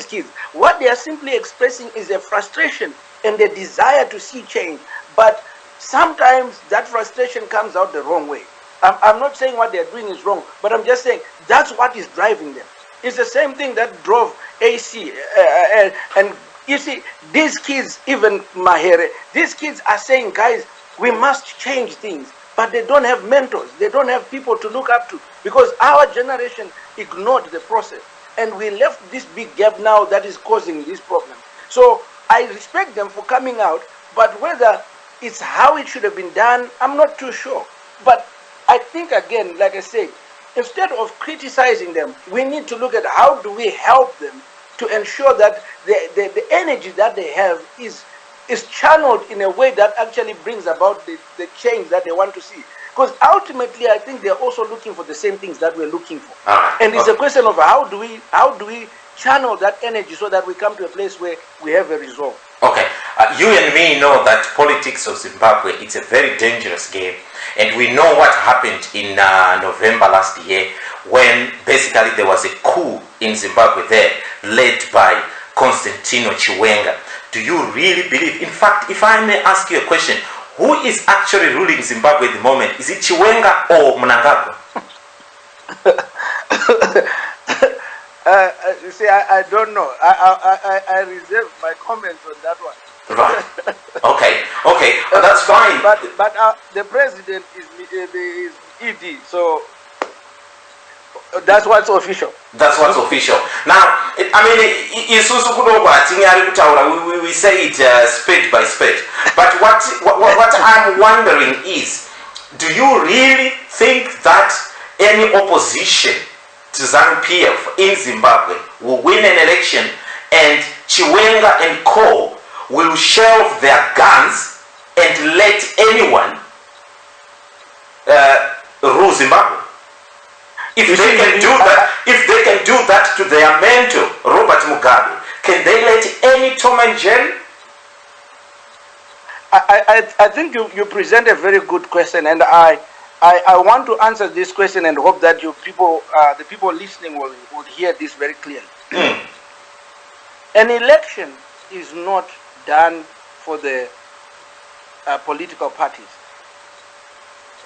kids. What they are simply expressing is a frustration and a desire to see change. But sometimes that frustration comes out the wrong way. I'm not saying what they are doing is wrong, but I'm just saying that's what is driving them. It's the same thing that drove AC and you see, these kids, even Mahere, these kids are saying, guys, we must change things, but they don't have mentors. They don't have people to look up to, because our generation ignored the process, and we left this big gap now that is causing this problem. So I respect them for coming out, but whether it's how it should have been done, I'm not too sure. But I think, again, like I said, instead of criticizing them, we need to look at how do we help them to ensure that the energy that they have is channeled in a way that actually brings about the change that they want to see. Because ultimately, I think they're also looking for the same things that we're looking for. And it's a question of how do we channel that energy so that we come to a place where we have a resolve. Okay, you and me know that politics of Zimbabwe, it's a very dangerous game. And we know what happened in November last year, when basically there was a coup in Zimbabwe there, led by Constantino Chiwenga. Do you really believe? In fact, if I may ask you a question, who is actually ruling Zimbabwe at the moment? Is it Chiwenga or Mnangagwa? You see, I don't know. I reserve my comments on that one. Right. Okay, that's fine. But the president is ED, so that's what's official. That's what's official. Now, we say it spade by spade. But what I'm wondering is, do you really think that any opposition to ZANU-PF in Zimbabwe will win an election and Chiwenga and co will shelve their guns and let anyone rule Zimbabwe? If they can do that to their mentor, Robert Mugabe, can they let any Tom and Jerry? I think you present a very good question, and I want to answer this question and hope that the people listening will hear this very clearly. An election is not done for the political parties.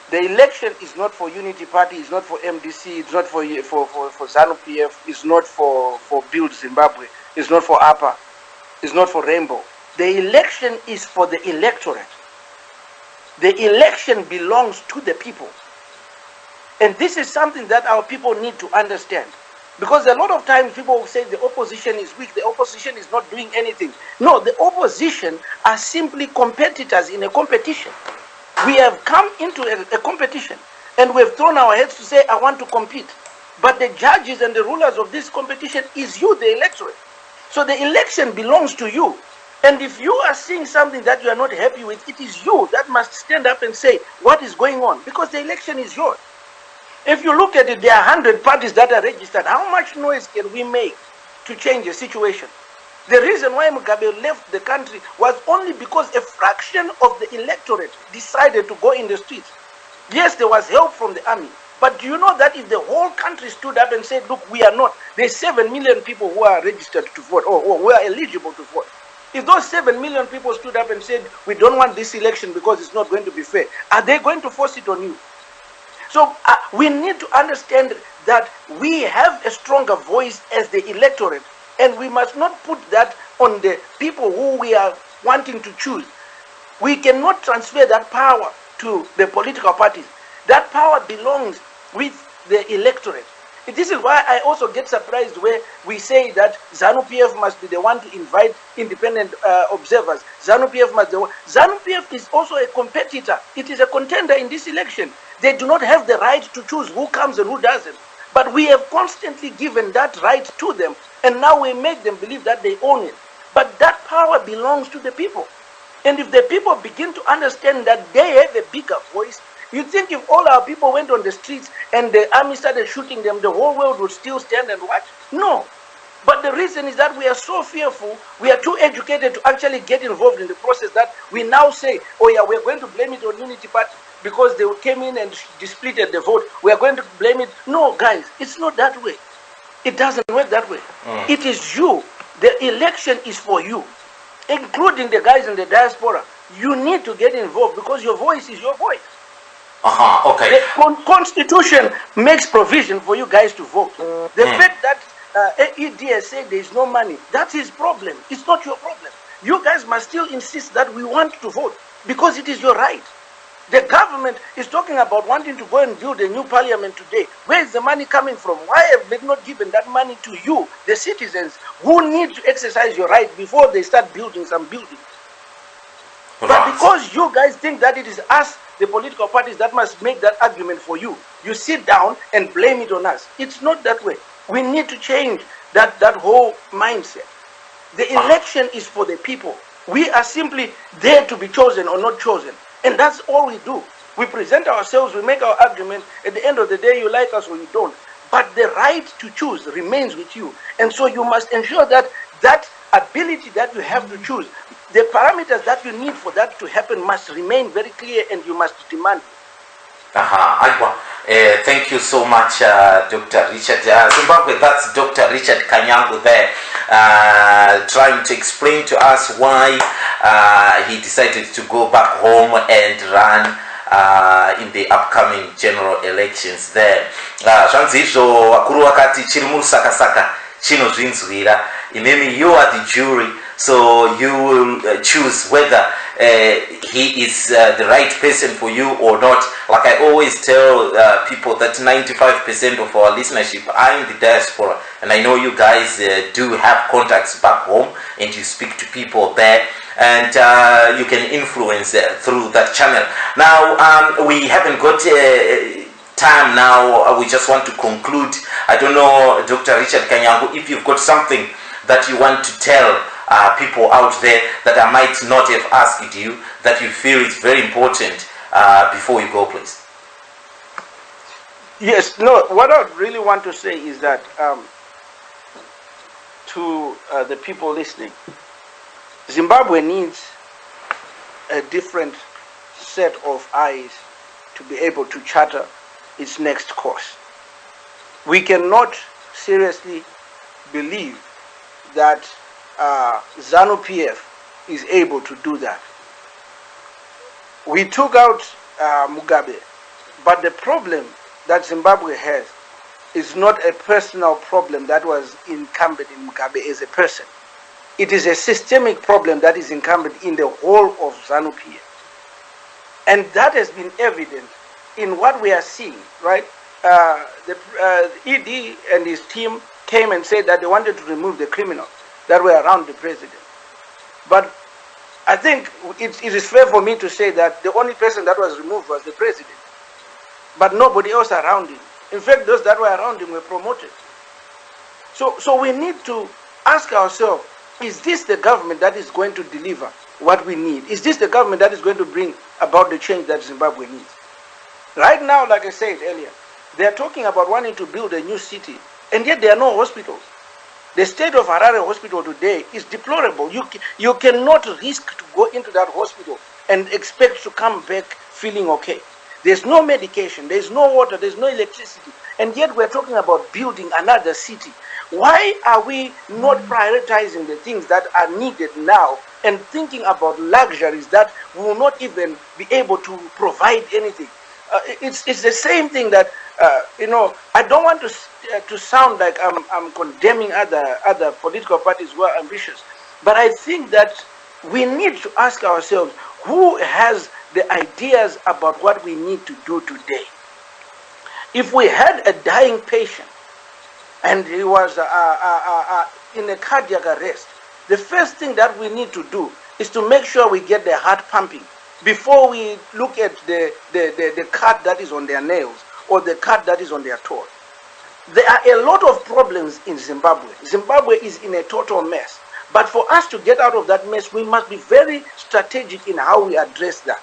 The election is not for Unity Party, it's not for MDC, it's not for ZANU-PF, it's not for Build Zimbabwe, it's not for APA, it's not for Rainbow. The election is for the electorate. The election belongs to the people. And this is something that our people need to understand. Because a lot of times people will say the opposition is weak, the opposition is not doing anything. No, the opposition are simply competitors in a competition. We have come into a competition. And we've thrown our heads to say, I want to compete. But the judges and the rulers of this competition is you, the electorate. So the election belongs to you. And if you are seeing something that you are not happy with, it is you that must stand up and say, what is going on? Because the election is yours. If you look at it, there are 100 parties that are registered. How much noise can we make to change a situation? The reason why Mugabe left the country was only because a fraction of the electorate decided to go in the streets. Yes, there was help from the army. But do you know that if the whole country stood up and said, look, we are not, there's 7 million people who are registered to vote or who are eligible to vote. If those 7 million people stood up and said, we don't want this election because it's not going to be fair, are they going to force it on you? So we need to understand that we have a stronger voice as the electorate, and we must not put that on the people who we are wanting to choose. We cannot transfer that power to the political parties. That power belongs with the electorate. This is why I also get surprised where we say that ZANU-PF must be the one to invite independent observers. ZANU-PF must be the one. ZANU-PF is also a competitor. It is a contender in this election. They do not have the right to choose who comes and who doesn't. But we have constantly given that right to them, and now we make them believe that they own it. But that power belongs to the people. And if the people begin to understand that they have a bigger voice, you think if all our people went on the streets and the army started shooting them, the whole world would still stand and watch? No. But the reason is that we are so fearful, we are too educated to actually get involved in the process that we now say, oh yeah, we're going to blame it on Unity Party because they came in and disputed the vote. We are going to blame it. No, guys, it's not that way. It doesn't work that way. It is you. The election is for you, including the guys in the diaspora. You need to get involved because your voice is your voice. Okay. The Constitution makes provision for you guys to vote. The fact that ED has said there is no money, that's his problem. It's not your problem. You guys must still insist that we want to vote because it is your right. The government is talking about wanting to go and build a new parliament today. Where is the money coming from? Why have they not given that money to you, the citizens, who need to exercise your right before they start building some buildings? But because you guys think that it is us, the political parties, that must make that argument for you, you sit down and blame it on us. It's not that way. We need to change that whole mindset. The election is for the people. We are simply there to be chosen or not chosen. And that's all we do. We present ourselves, we make our argument. At the end of the day, you like us or you don't. But the right to choose remains with you. And so you must ensure that that ability that you have to choose, the parameters that you need for that to happen must remain very clear, and you must demand. Thank you so much, Dr. Richard. Zimbabwe, that's Dr. Richard Kanyangu there, trying to explain to us why he decided to go back home and run in the upcoming general elections there. Zvanzizvo vakuru vakati chiri murusakasaka chinozvinzwira. Inemi, you are the jury, so you will choose whether he is the right person for you or not. Like I always tell people that 95% of our listenership are in the diaspora, and I know you guys do have contacts back home and you speak to people there, and you can influence through that channel. Now, we haven't got time now. We just want to conclude. I don't know, Dr. Richard Kanyangu, if you've got something that you want to tell people out there that I might not have asked you, that you feel is very important before you go, please. Yes, no, what I really want to say is that to the people listening, Zimbabwe needs a different set of eyes to be able to charter its next course. We cannot seriously believe that ZANU-PF is able to do that. We took out Mugabe, but the problem that Zimbabwe has is not a personal problem that was incumbent in Mugabe as a person. It is a systemic problem that is incumbent in the whole of ZANU-PF. And that has been evident in what we are seeing, right? The ED and his team came and said that they wanted to remove the criminals that were around the president. But I think it is fair for me to say that the only person that was removed was the president. but nobody else around him. In fact, those that were around him were promoted. So we need to ask ourselves, is this the government that is going to deliver what we need? Is this the government that is going to bring about the change that Zimbabwe needs? Right now, like I said earlier, they are talking about wanting to build a new city, and yet there are no hospitals. The state of Harare Hospital today is deplorable. You cannot risk to go into that hospital and expect to come back feeling okay. There's no medication, there's no water, there's no electricity, and yet we're talking about building another city. Why are we not prioritizing the things that are needed now and thinking about luxuries that will not even be able to provide anything? It's the same thing that, I don't want to sound like I'm condemning other political parties who are ambitious, but I think that we need to ask ourselves, who has the ideas about what we need to do today? If we had a dying patient and he was in a cardiac arrest, the first thing that we need to do is to make sure we get their heart pumping before we look at the cut that is on their nails or the cut that is on their toe. There are a lot of problems in Zimbabwe. Zimbabwe is in a total mess. But for us to get out of that mess, we must be very strategic in how we address that.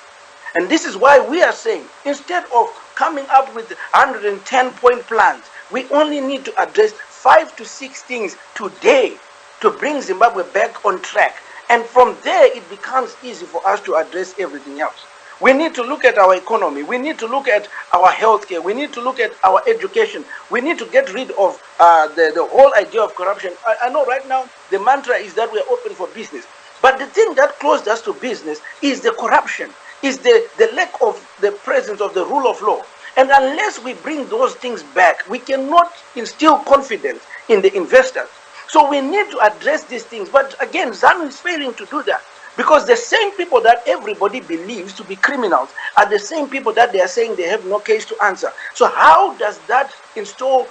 And this is why we are saying, instead of coming up with 110-point plans, we only need to address 5 to 6 things today to bring Zimbabwe back on track. And from there, it becomes easy for us to address everything else. We need to look at our economy. We need to look at our healthcare. We need to look at our education. We need to get rid of the whole idea of corruption. I know right now the mantra is that we are open for business. But the thing that closed us to business is the corruption, is the lack of the presence of the rule of law. And unless we bring those things back, we cannot instill confidence in the investors. So we need to address these things. But again, ZANU is failing to do that. Because the same people that everybody believes to be criminals are the same people that they are saying they have no case to answer. So how does that instill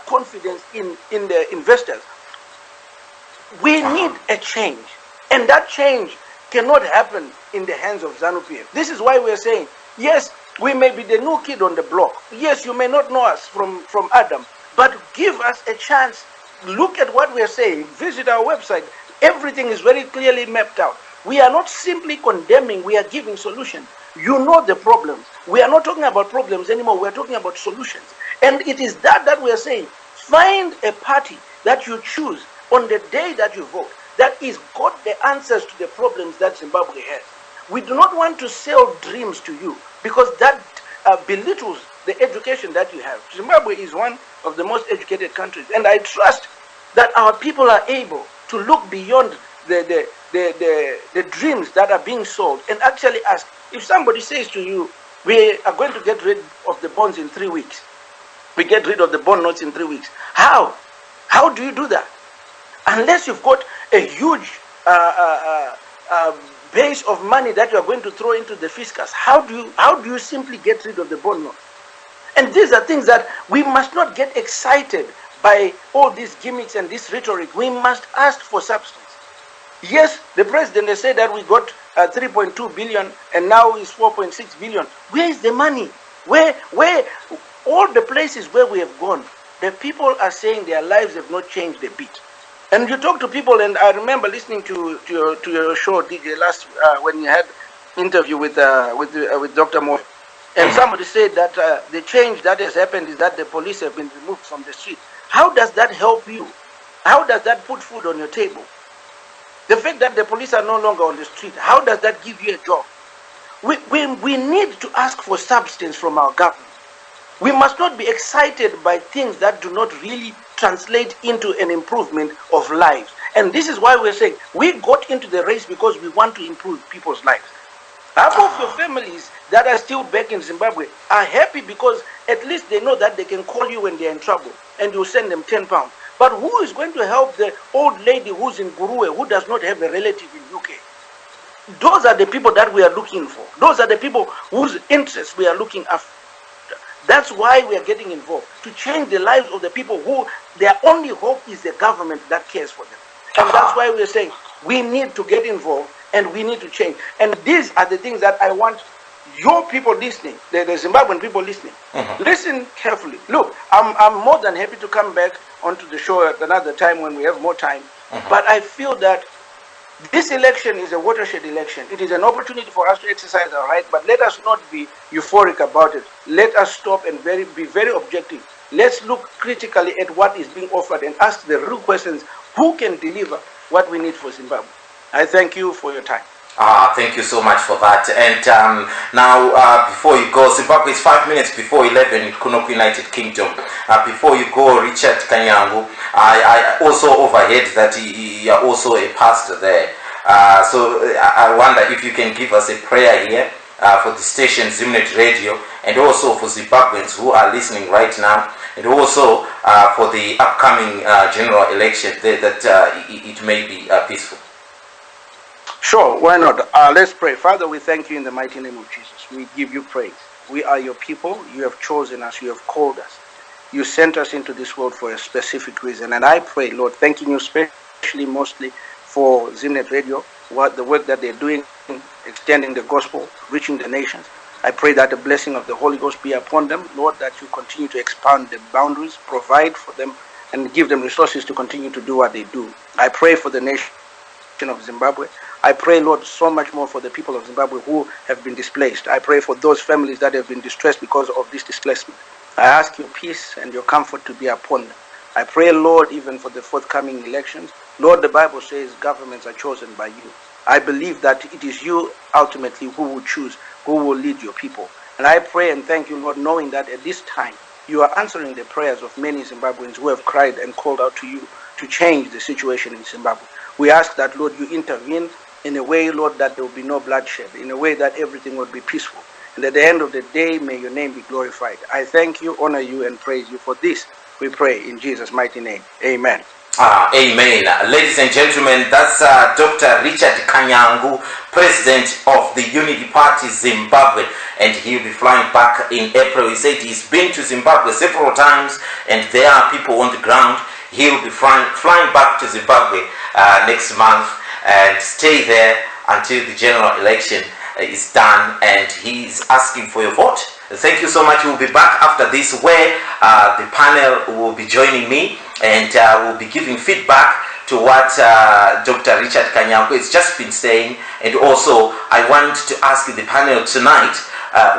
confidence in the investors? We need a change. And that change cannot happen in the hands of ZANU-PF. This is why we are saying, yes, we may be the new kid on the block. Yes, you may not know us from Adam, but give us a chance. Look at what we are saying. Visit our website. Everything is very clearly mapped out. We are not simply condemning, we are giving solutions. You know the problems. We are not talking about problems anymore, we are talking about solutions. And it is that we are saying, find a party that you choose on the day that you vote that is got the answers to the problems that Zimbabwe has. We do not want to sell dreams to you because that belittles the education that you have. Zimbabwe is one of the most educated countries, and I trust that our people are able to look beyond the dreams that are being sold and actually ask. If somebody says to you, we are going to get rid of the bonds in 3 weeks, we get rid of the bond notes in 3 weeks. How do you do that? Unless you've got a huge base of money that you are going to throw into the fiscus, how do you simply get rid of the bond notes? And these are things that we must not get excited by all these gimmicks and this rhetoric. We must ask for substance. Yes, the president has said that we got 3.2 billion and now it's 4.6 billion. Where is the money? Where all the places where we have gone, the people are saying their lives have not changed a bit. And you talk to people, and I remember listening to your show, DJ, last when you had interview with Dr. Mo, and somebody said that the change that has happened is that the police have been removed from the street. How does that help you? How does that put food on your table? The fact that the police are no longer on the street, how does that give you a job? We need to ask for substance from our government. We must not be excited by things that do not really translate into an improvement of lives. And this is why we're saying we got into the race because we want to improve people's lives. Half of your families that are still back in Zimbabwe are happy because at least they know that they can call you when they're in trouble and you send them 10 pounds. But who is going to help the old lady who's in Guruwe who does not have a relative in UK? Those are the people that we are looking for. Those are the people whose interests we are looking after. That's why we are getting involved, to change the lives of the people who their only hope is the government that cares for them. And that's why we are saying we need to get involved and we need to change. And these are the things that I want your people listening, the Zimbabwean people listening, listen carefully. Look, I'm more than happy to come back onto the show at another time when we have more time. But I feel that this election is a watershed election. It is an opportunity for us to exercise our right, but let us not be euphoric about it. Let us stop and be very objective. Let's look critically at what is being offered and ask the real questions. Who can deliver what we need for Zimbabwe? I thank you for your time. Thank you so much for that. And now, before you go, Zimbabwe is 5 minutes before 11 in Kunoku, United Kingdom. Before you go, Richard Kanyangu, I also overheard that you are also a pastor there. So I wonder if you can give us a prayer here for the station Zimnet Radio, and also for Zimbabweans who are listening right now, and also for the upcoming general election there, that it may be peaceful. Sure, why not? Let's pray. Father, we thank you in the mighty name of Jesus. We give you praise. We are your people. You have chosen us. You have called us. You sent us into this world for a specific reason. And I pray, Lord, thanking you especially mostly for Zimnet Radio, the work that they're doing, extending the gospel, reaching the nations. I pray that the blessing of the Holy Ghost be upon them, Lord, that you continue to expand the boundaries, provide for them, and give them resources to continue to do what they do. I pray for the nation of Zimbabwe. I pray, Lord, so much more for the people of Zimbabwe who have been displaced. I pray for those families that have been distressed because of this displacement. I ask your peace and your comfort to be upon them. I pray, Lord, even for the forthcoming elections. Lord, the Bible says governments are chosen by you. I believe that it is you ultimately who will choose, who will lead your people. And I pray and thank you, Lord, knowing that at this time you are answering the prayers of many Zimbabweans who have cried and called out to you to change the situation in Zimbabwe. We ask that, Lord, you intervene in a way, Lord, that there will be no bloodshed, in a way that everything will be peaceful. And at the end of the day, may your name be glorified. I thank you, honor you, and praise you for this. We pray in Jesus' mighty name. Amen. Amen. Ladies and gentlemen, that's Dr. Richard Kanyangu, President of the Unity Party Zimbabwe, and he'll be flying back in April. He said he's been to Zimbabwe several times, and there are people on the ground. He'll be flying back to Zimbabwe next month and stay there until the general election is done, and he's asking for your vote. Thank you so much. We'll be back after this, where the panel will be joining me, and we'll be giving feedback to what Dr. Richard Kanyangu has just been saying. And also, I want to ask the panel tonight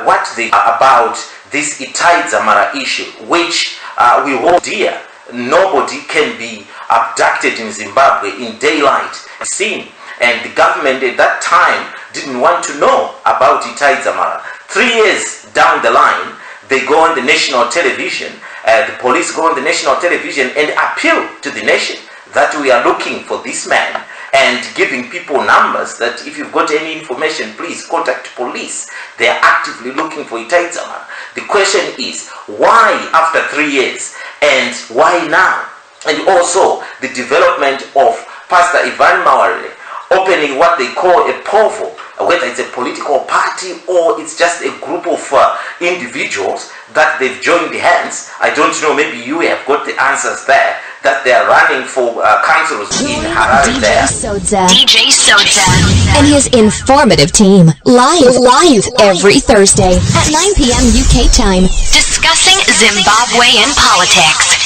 what they are about this Itai Dzamara issue, which we hold dear. Nobody can be abducted in Zimbabwe in daylight scene, and the government at that time didn't want to know about Itai Dzamara. 3 years down the line, they go on the national television, the police go on the national television and appeal to the nation that we are looking for this man, and giving people numbers that if you've got any information, please contact police. They are actively looking for Itai Dzamara. The question is, why after 3 years, and why now? And also the development of Pastor Ivan Mawarire opening what they call a POVO, whether it's a political party or it's just a group of individuals that they've joined hands. I don't know, maybe you have got the answers there, that they are running for councils in Harare there. DJ Sodza and his informative team, live every Thursday at 9 p.m. UK time, discussing Zimbabwean politics.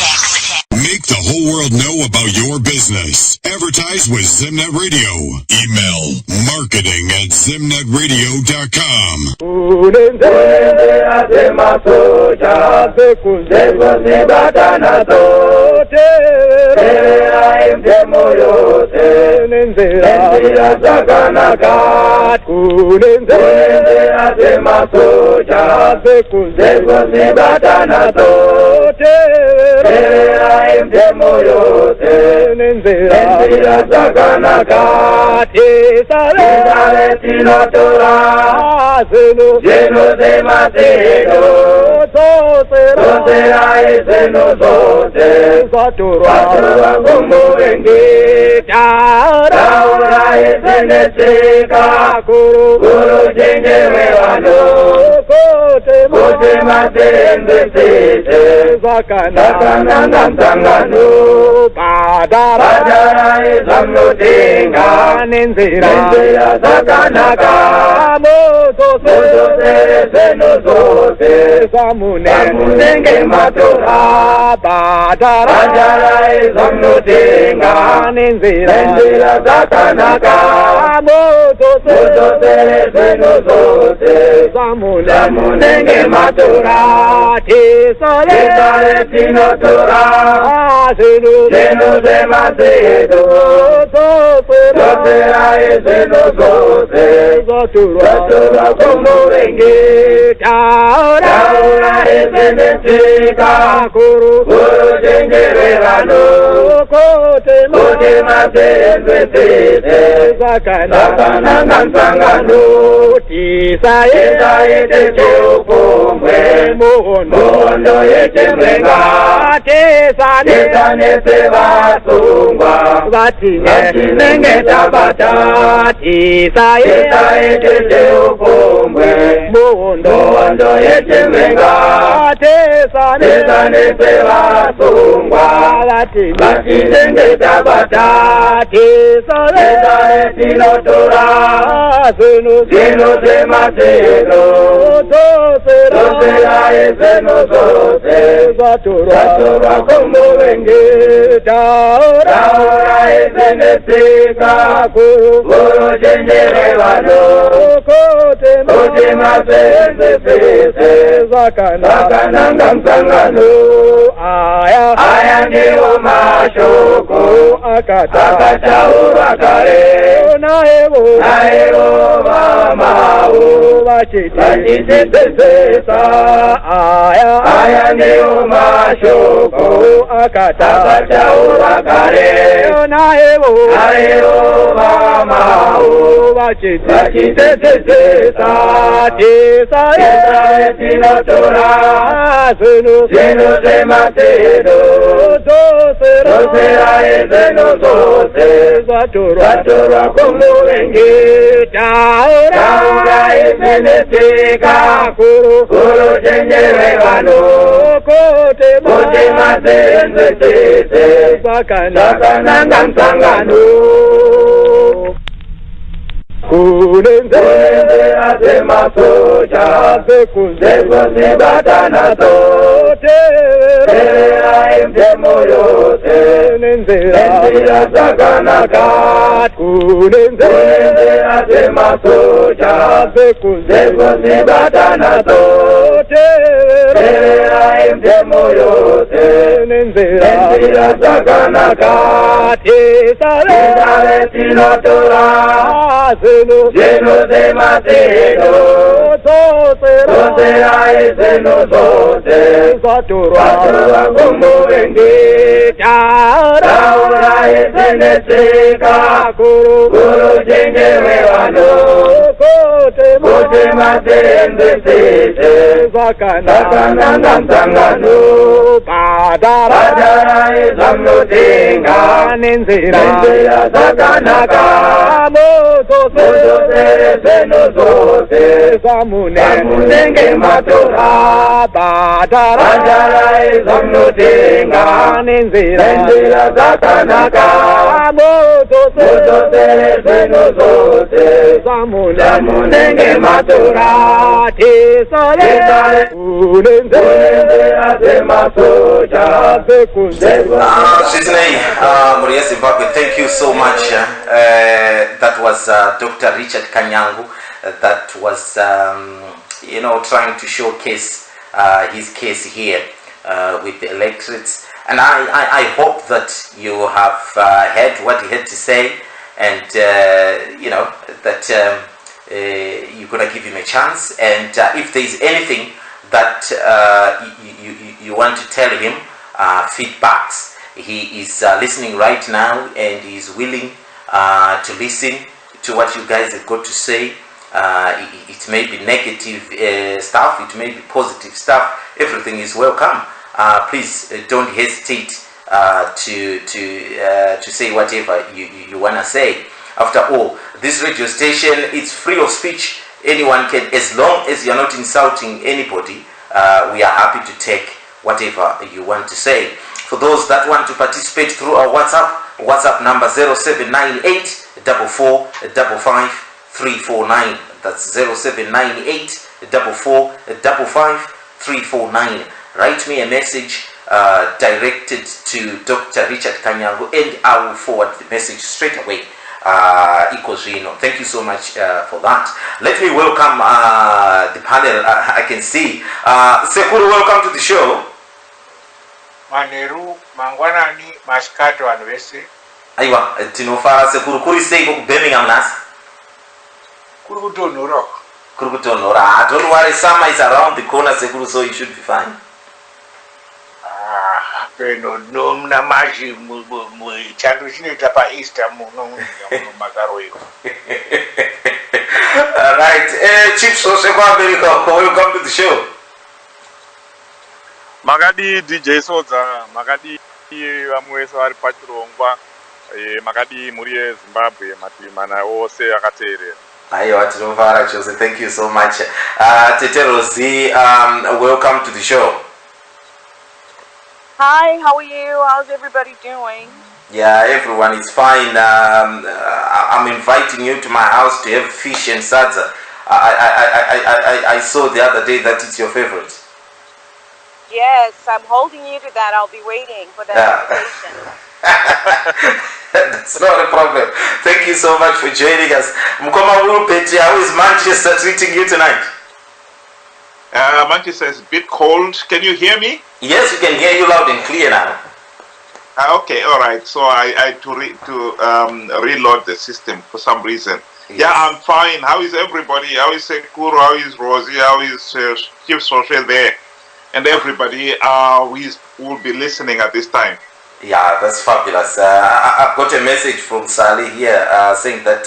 Make the whole world know about your business. Advertise with Zimnet Radio. Email marketing@zimnetradio.com. Nenzira zakanaka moto Samunenge matora Badara Zamnotenga Nenzira Zatanaka Moto Zote Samunenge matora Tisare Tinotora Zeno de Macedo Zotera Zeno Zotura Como Renge Taura Ezenetika Kuru Jengerano Kote Mazeze Zakana Nansangano Tisa Ete Cheopomwe Mondo Ete Mrenga Tesa Nese Vasungwa Nenge Tabata Tisa Ete Cheopomwe Mondo Ete Mrenga Tesa Nese Vasungwa Nenge Tabata Tisa Ete Notora Zeno de Mateo Dosera Zeno Zote Zatura Como Venge Taura Ezenetika Kuru Jengerevano Kote Mazeze Zakana Sangano Aya Neo Mashoko Akata Urakare Naevo Mamao Vachite Aya Neo Mashoko Akata Urakare Naevo Mamao Vachite Tisa Tinotora Zeno de Macedo Dosera Zeno Zatura Como Renge Taura Ezenetika Kuru Jengerano Kote Mazeze Zakana Nansangano Kunenze Azema Soja Zeko Batana Sote Moyo Nenzira Zakana Kat Kunenze Azema Soja Zeko Batana Sote Moyo Nenzira Zakana Kat Isare Tinotora Zeno de Mateo Dosera Zeno Zote Zatura Como Venge Taura Ezenetika Kuru Jengerevano Kote Mazeze Zakana Nansangano Badara Zamnotenga Nenzira Zatanaka Moto Zeno Zote Samunenge Matora Badara Zamnotenga Nenzira Zatanaka Moto Zeno Zote Samunenge Matora Tisare Azema Soja Sydney, Muria Zimbabwe, thank you so much. That was Dr. Richard Kanyangu. That was, trying to showcase his case here with the electorates. And I hope that you have heard what he had to say, and that you're gonna give him a chance. And if there is anything that you want to tell him, feedbacks, he is listening right now, and he is willing to listen to what you guys have got to say. It may be negative stuff, it may be positive stuff. Everything is welcome. Please don't hesitate to say whatever you wanna say. After all, this radio station, it's free of speech. Anyone can, as long as you're not insulting anybody, we are happy to take whatever you want to say. For those that want to participate through our WhatsApp number 0798 44 55 349. That's 0798 44 55 349. Write me a message directed to Dr. Richard Kanyangu, and I will forward the message straight away. Thank you so much for that. Let me welcome the panel. I can see Sekuru, welcome to the show. Maneru mangwanani maskato anwese. Aiwa, tinofara Sekuru kuri sei ku Birmingham nas. Kurukutonora. Kurukutonora. Don't worry, summer is around the corner, Sekuru, so you should be fine. Pero no mna maji mu chandu chinoita pa Easter muno magaro iko. All right, Chief Sose kwa America, welcome to the show. Magadi DJ Sodza, Magadi amweso ari pachirongwa, Magadi murie Zimbabwe matimana ose akatere. Aiwa, tinovara chose. Thank you so much. Tete Rosie, welcome to the show. Hi, how are you? How's everybody doing? Yeah, everyone is fine. I'm inviting you to my house to have fish and Sodza. I saw the other day that it's your favorite. Yes, I'm holding you to that. I'll be waiting for that invitation. That's not a problem. Thank you so much for joining us. Mkoma Wulpeti, how is Manchester treating you tonight? Manchester is a bit cold. Can you hear me? Yes, we can hear you loud and clear now. Okay, all right. So I had to reload the system for some reason. Yes. Yeah, I'm fine. How is everybody? How is Sekuru? How is Rosie? How is Chief Social there? And everybody will be listening at this time. Yeah, that's fabulous. I've got a message from Sally here saying that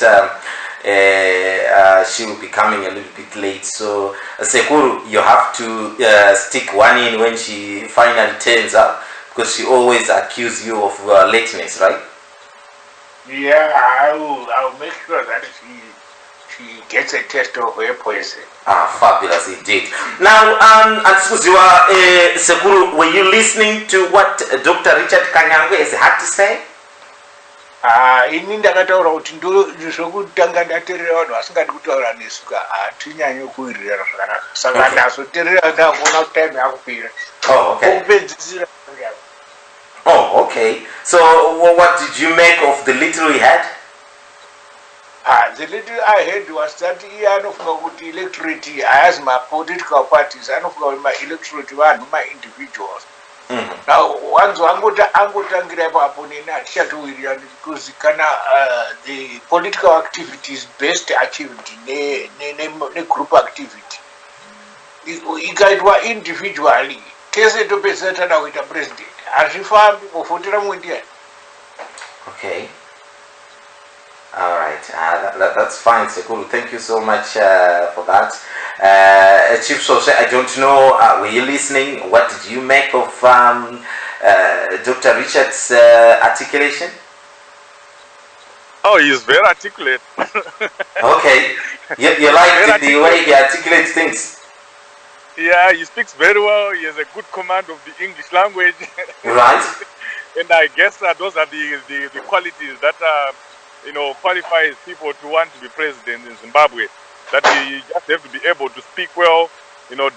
she will be coming a little bit late. So, Sekuru, you have to stick one in when she finally turns up, because she always accuses you of lateness, right? Yeah, I'll make sure that she gets a taste of her poison. Fabulous indeed. Now, Sekuru, were you listening to what Dr. Richard Kanyangu had to say? Ini ndakataura kuti ndizvokutanga ndateerera vanhu vasingadi kutaura nesu hatinyanyi kuwirirana zvakanaka, saka ndazoteerera ndakuona kuti time yakupera. Kupedzisira. Oh, okay. So what did you make of the little he had? The little I heard was that he anofunga kuti electorate as my political parties, anofunga kuti my electorate vanhu ma-individuals. Now, once angotangira ipapo neni hatichatowirirani, because kana the political activity is best achieved ne-group activity. Ikaitwa individually, tese topedzisa tada kuita president, hazvifambi kufotera mumwe ndiani. Okay. All right, that's fine, Sekuru. Thank you so much for that. Chief Sose, I don't know, were you listening? What did you make of Dr. Richard's articulation? Oh, he's very articulate. Okay, you like the way he articulates things? Yeah, he speaks very well. He has a good command of the English language. Right. And I guess those are the qualities that qualifies people to want to be president in Zimbabwe. That you just have to be able to speak well,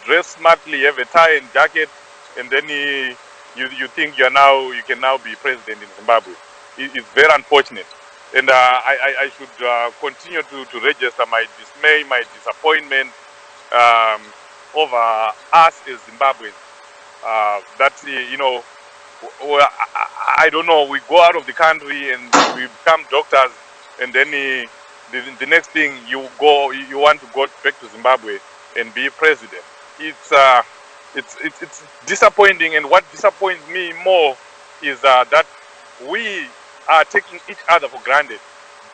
dress smartly, have a tie and jacket, and then you think you can now be president in Zimbabwe. It's very unfortunate, and I should continue to register my dismay, my disappointment over us as Zimbabweans. I don't know, we go out of the country and we become doctors, and then the next thing you want to go back to Zimbabwe and be president. It's disappointing, and what disappoints me more is that we are taking each other for granted.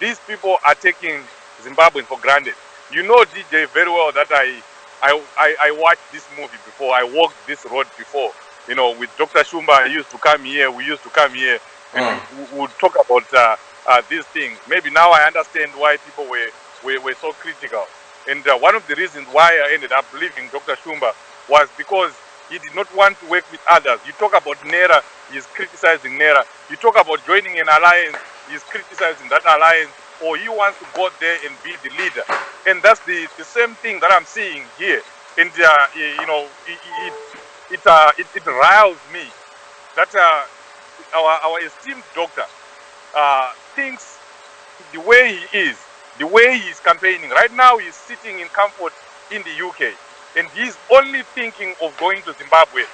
These people are taking Zimbabweans for granted. You know, DJ, very well that I watched this movie before. I walked this road before. With Dr. Shumba, we used to come here, and we would talk about these things. Maybe now I understand why people were so critical. And one of the reasons why I ended up leaving Dr. Shumba was because he did not want to work with others. You talk about NERA, he's criticizing NERA. You talk about joining an alliance, he's criticizing that alliance, or he wants to go there and be the leader. And that's the same thing that I'm seeing here. and it riles me that our esteemed doctor thinks the way he is, the way he's campaigning. Right now he's sitting in comfort in the UK, and he's only thinking of going to Zimbabwe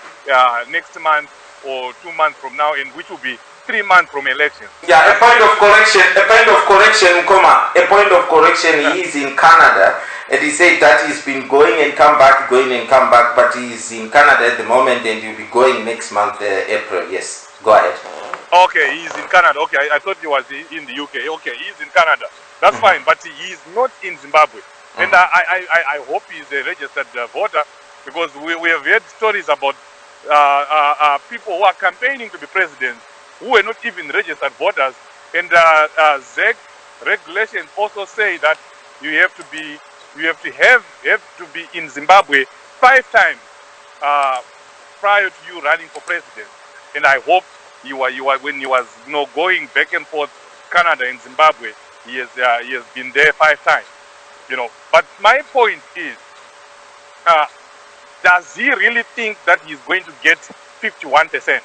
next month or 2 months from now, and which will be 3 months from elections. Yeah, a point of correction, Nkoma. A point of correction, he is in Canada, and he said that he's been going and come back, but he's in Canada at the moment, and he'll be going next month, April. Yes, go ahead. Okay, he's in Canada. Okay, I thought he was in the UK. Okay, he's in Canada. That's fine, but he's not in Zimbabwe. And I hope he's a registered voter, because we have heard stories about people who are campaigning to be president who are not even registered voters. And ZEC regulations also say that you have to be in Zimbabwe 5 times prior to you running for president. And I hope you are when he was going back and forth Canada and Zimbabwe, he has been there 5 times. But my point is, does he really think that he's going to get 51%?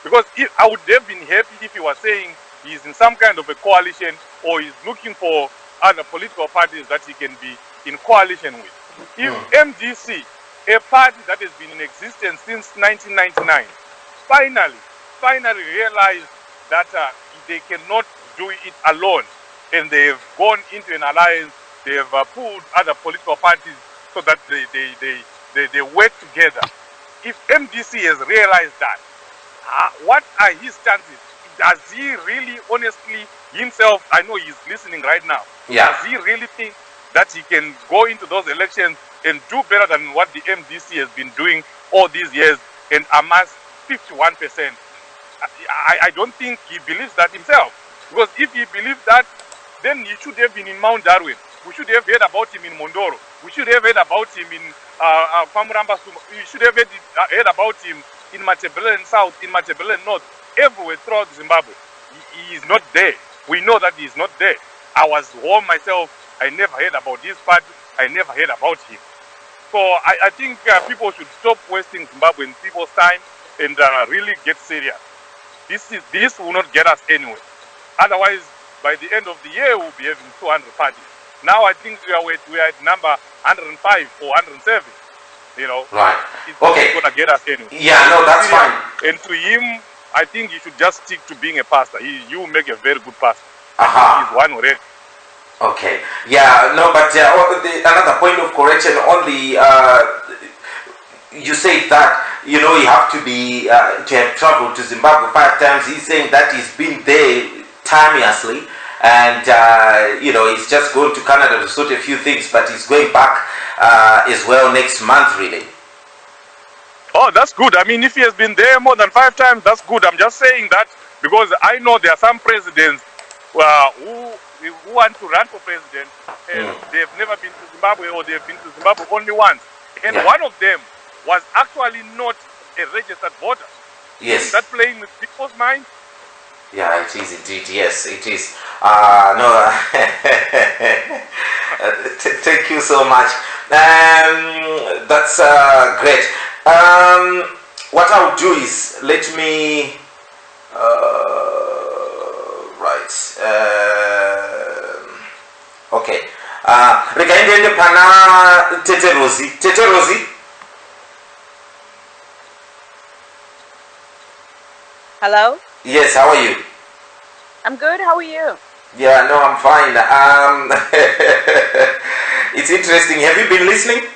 Because I would have been happy if he was saying he's in some kind of a coalition, or he's looking for other political parties that he can be in coalition with. If MDC, a party that has been in existence since 1999, finally realized that they cannot do it alone, and they have gone into an alliance, they have pulled other political parties so that they work together. If MDC has realized that, what are his chances? Does he really, honestly, himself, I know he's listening right now, does he really think that he can go into those elections and do better than what the MDC has been doing all these years and amass 51%? I don't think he believes that himself. Because if he believed that, then he should have been in Mount Darwin. We should have heard about him in Mondoro. We should have heard about him in Pamuramba. We should have heard about him in Matabeleland South, in Matabeleland North, everywhere throughout Zimbabwe. He is not there. We know that he is not there. I was home myself. I never heard about his party. I never heard about him. So I think people should stop wasting Zimbabwean people's time and really get serious. This will not get us anywhere. Otherwise, by the end of the year, we'll be having 200 parties. Now I think we are at number 105 or 107. Right. It's Okay. not going to get us anywhere. Yeah, no, that's fine. And to him, I think he should just stick to being a pastor. You make a very good pastor. Aha. He's one already. Okay. Yeah, no, but another point of correction on the you say that you have to be to have traveled to Zimbabwe 5 times. He's saying that he's been there timelessly, and he's just going to Canada to sort a few things, but he's going back as well next month, really. Oh, that's good. I mean, if he has been there more than 5 times, that's good. I'm just saying that because I know there are some presidents who want to run for president, and they've never been to Zimbabwe, or they've been to Zimbabwe only once. And one of them was actually not a registered voter. Yes. Is that playing with people's minds? Yeah, it is indeed. Yes, it is. No. Thank you so much. That's great. What I'll do is let me. Right. Okay. Rekaende pana Tete Rosie. Tete Rosie. Hello? Yes, how are you? I'm good. How are you? Yeah, no, I'm fine. It's interesting. Have you been listening?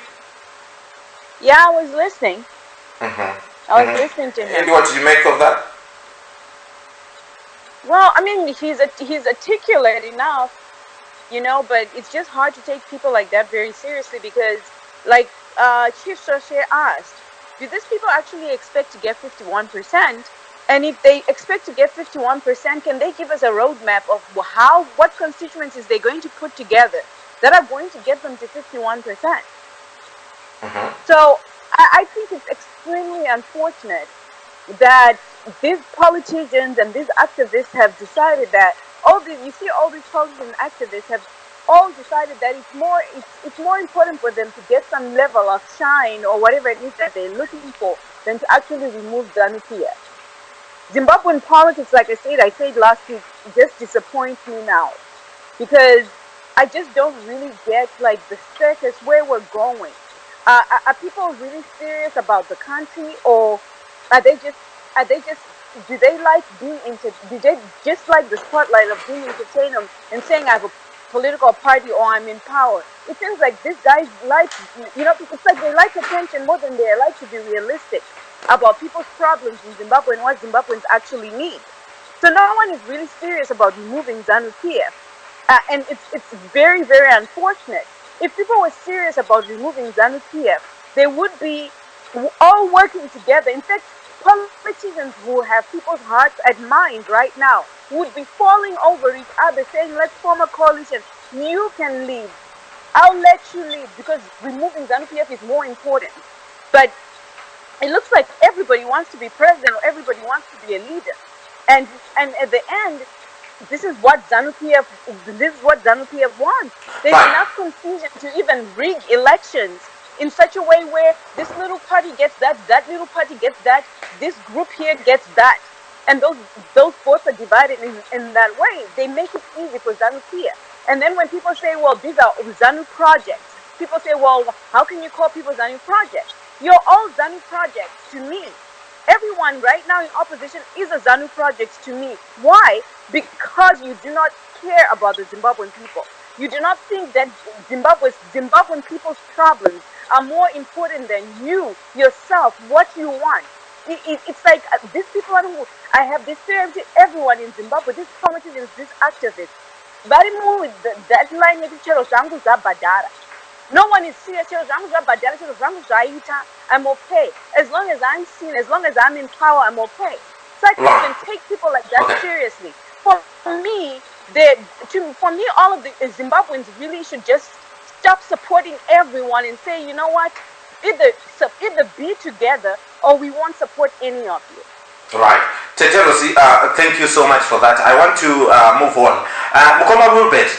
Yeah, I was listening. I was listening to him. And what did you make of that? Well, I mean, he's articulate enough, but it's just hard to take people like that very seriously because, like Chief Soshe asked, do these people actually expect to get 51%? And if they expect to get 51%, can they give us a roadmap of what constituencies they're going to put together that are going to get them to 51%? So I think it's extremely unfortunate that these politicians and these activists have decided that all these politicians and activists have all decided that it's more important for them to get some level of shine or whatever it is that they're looking for than to actually remove ZANU-PF. Zimbabwean politics, like I said last week, just disappoints me now, because I just don't really get like the status where we're going. Are people really serious about the country, or are they just do they like being do they just like the spotlight of being entertained and saying I have a political party or I'm in power? It seems like these guys like, it's like they like attention more than they like to be realistic about people's problems in Zimbabwe and what Zimbabweans actually need. So no one is really serious about removing ZANU-PF. And it's very, very unfortunate. If people were serious about removing ZANU-PF, they would be all working together. In fact, politicians who have people's hearts at mind right now would be falling over each other saying, let's form a coalition. You can leave. I'll let you leave, because removing ZANU-PF is more important. But it looks like everybody wants to be president or everybody wants to be a leader. And at the end, this is what ZANU-PF wants. There's enough confusion to even rig elections in such a way where this little party gets that little party gets that, this group here gets that. And those votes are divided in that way. They make it easy for ZANU-PF. And then when people say, well, these are ZANU projects, people say, well, how can you call people ZANU projects? You're all ZANU projects to me. Everyone right now in opposition is a ZANU project to me. Why? Because you do not care about the Zimbabwean people. You do not think that Zimbabwean people's problems are more important than you, yourself, what you want. It's like these people I have this fear to everyone in Zimbabwe, these politicians, these activists. That line no one is serious. I'm okay. As long as I'm seen, as long as I'm in power, I'm okay. So I can't even take people like that seriously. For me, all of the Zimbabweans really should just stop supporting everyone and say, you know what, either be together or we won't support any of you. Right. Teterosi, thank you so much for that. I want to move on. Mukoma Wilbert.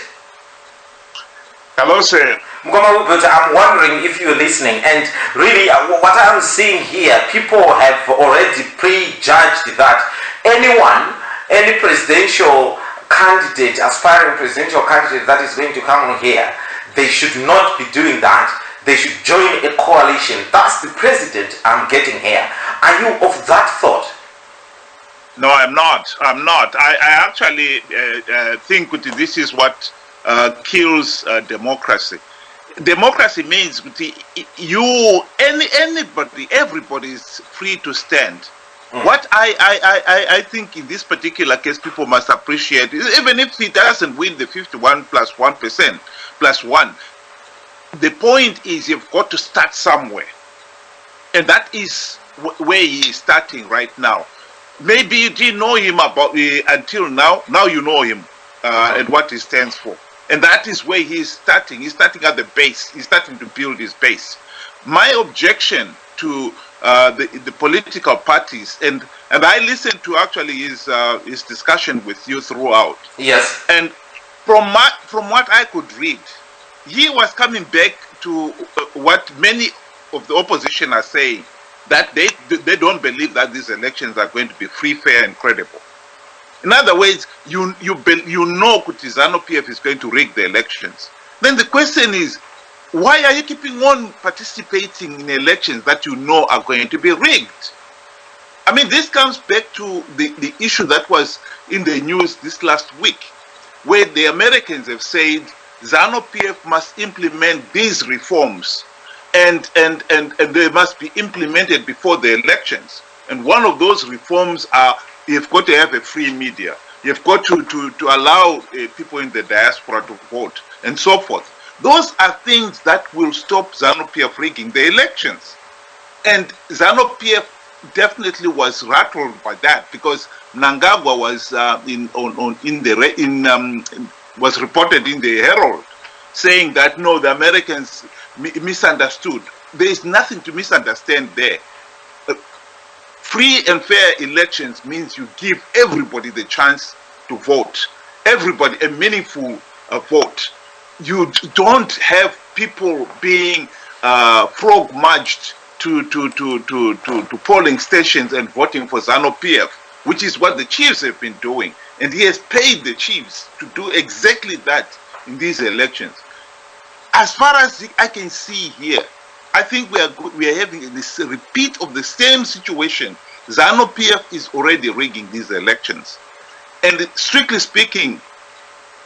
Hello, sir. I'm wondering if you're listening, and really what I'm seeing here, people have already prejudged that any presidential candidate, aspiring presidential candidate that is going to come on here, they should not be doing that. They should join a coalition. That's the president I'm getting here. Are you of that thought? No, I'm not. I actually think this is what kills democracy. Democracy means everybody is free to stand. What I think in this particular case people must appreciate is, even if he doesn't win the 51 plus 1% plus 1, the point is you've got to start somewhere, and that is where he is starting right now. Maybe you didn't know him until now. Now you know him and what he stands for. And that is where he is starting. He's starting at the base. He's starting to build his base. My objection to the political parties, and I listened to actually his discussion with you throughout. Yes. And from what I could read, he was coming back to what many of the opposition are saying, that they don't believe that these elections are going to be free, fair, and credible. In other words, you know ZANU-PF is going to rig the elections. Then the question is, why are you keeping on participating in elections that you know are going to be rigged? I mean, this comes back to the issue that was in the news this last week, where the Americans have said ZANU-PF must implement these reforms, and they must be implemented before the elections. And one of those reforms are, you've got to have a free media. You've got to allow people in the diaspora to vote, and so forth. Those are things that will stop ZANU-PF rigging the elections. And ZANU-PF definitely was rattled by that, because Mnangagwa was was reported in the Herald saying that no, the Americans misunderstood. There is nothing to misunderstand there. Free and fair elections means you give everybody the chance to vote, everybody a meaningful vote. you don't have people being frog marched to polling stations and voting for ZANU-PF, which is what the chiefs have been doing. And he has paid the chiefs to do exactly that in these elections. As far as I can see here, I think we are having this repeat of the same situation. ZANU-PF is already rigging these elections. And strictly speaking,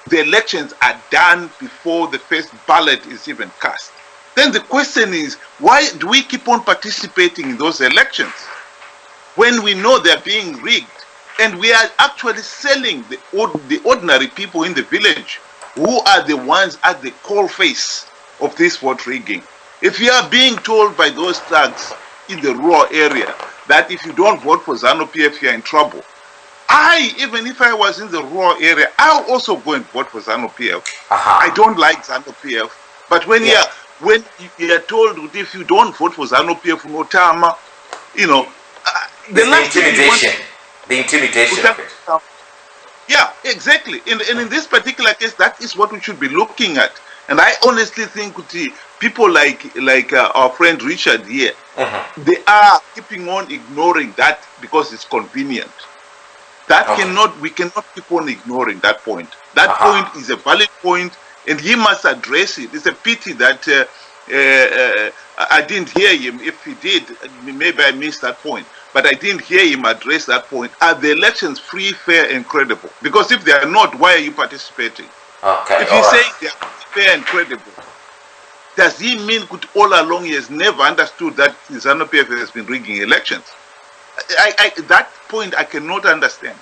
the elections are done before the first ballot is even cast. Then the question is, why do we keep on participating in those elections when we know they're being rigged? And we are actually selling the ordinary people in the village who are the ones at the coalface of this vote rigging. If you are being told by those thugs in the rural area that if you don't vote for ZANU-PF, you're in trouble. Even if I was in the rural area, I'll also go and vote for ZANU-PF. I don't like ZANU-PF, but when you are told that if you don't vote for ZANU-PF, no time, you know, the intimidation of it. Yeah, exactly. And in this particular case, that is what we should be looking at. And I honestly think people like our friend Richard here, they are keeping on ignoring that because it's convenient. We cannot keep on ignoring that point. That point is a valid point, and he must address it. It's a pity that I didn't hear him. If he did, maybe I missed that point. But I didn't hear him address that point. Are the elections free, fair, and credible? Because if they are not, why are you participating? If you say they are fair and credible, does he mean that all along he has never understood that ZANU-PF has been rigging elections? That point I cannot understand.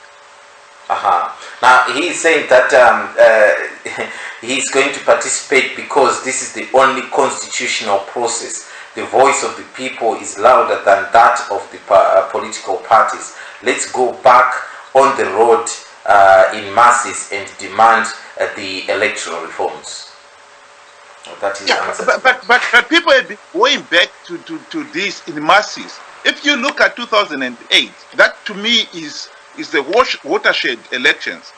Now he is saying that he's going to participate because this is the only constitutional process. The voice of the people is louder than that of the political parties. Let's go back on the road in masses and demand the electoral reforms. That is but people have been going back to this in masses. If you look at 2008, that to me is the watershed elections.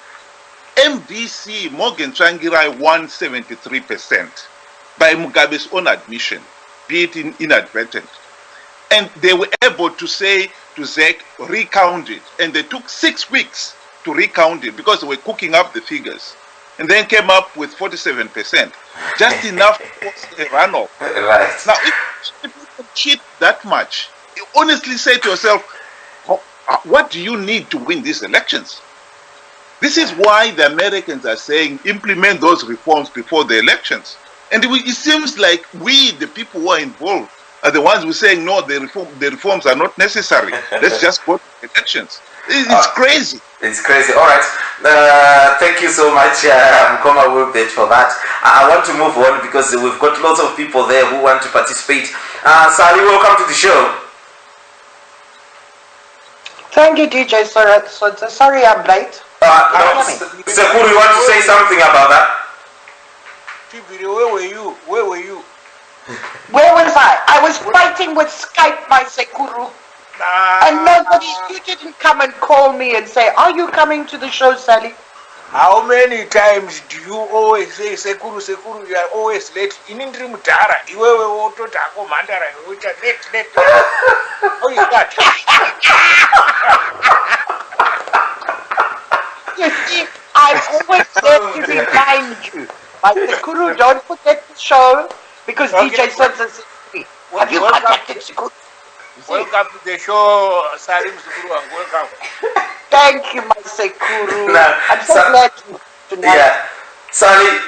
MDC Morgan Tsvangirai won 73% by Mugabe's own admission, be it inadvertent. And they were able to say to ZEC, recount it. And they took 6 weeks to recount it because they were cooking up the figures. And then came up with 47%. Just enough to force a runoff. Right. Now, if you can cheat that much, you honestly say to yourself, what do you need to win these elections? This is why the Americans are saying implement those reforms before the elections. And it seems like we, the people who are involved, are the ones who are saying, no, the reforms are not necessary. Let's just go to elections. It's crazy. It's crazy. All right. Thank you so much, Mkoma Wilbert, for that. I want to move on because we've got lots of people there who want to participate. Sally, welcome to the show. Thank you, DJ. Sorry I'm late. Sekuru, you want to say something about that? Where were you? Where was I? I was fighting with Skype, my Sekuru. And you didn't come and call me and say, are you coming to the show, Sally? How many times do you always say, Sekuru, you are always late? In Indrimutara, you were Ototako Mandara, which are late. Oh, you got You see, I'm always there to remind you. My Sekuru, don't forget the show, because DJ Sodza says to me, have you contacted Sekuru? Welcome to the show, Salim Sekuru, and welcome. Thank you, my Sekuru. I'm so glad tonight. Yeah. Sally,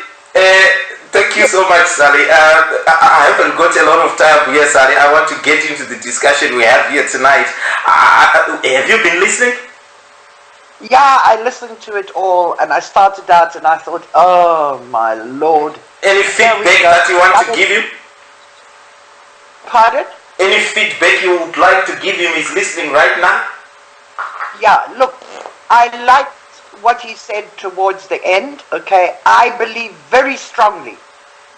thank you so much, Sally. I haven't got a lot of time here, Sally. I want to get into the discussion we have here tonight. Have you been listening? Yeah, I listened to it all, and I started out and I thought, oh my Lord. Any feedback that you want to give him? Pardon? Any feedback you would like to give him? He's listening right now. Yeah, look, I liked what he said towards the end, okay? I believe very strongly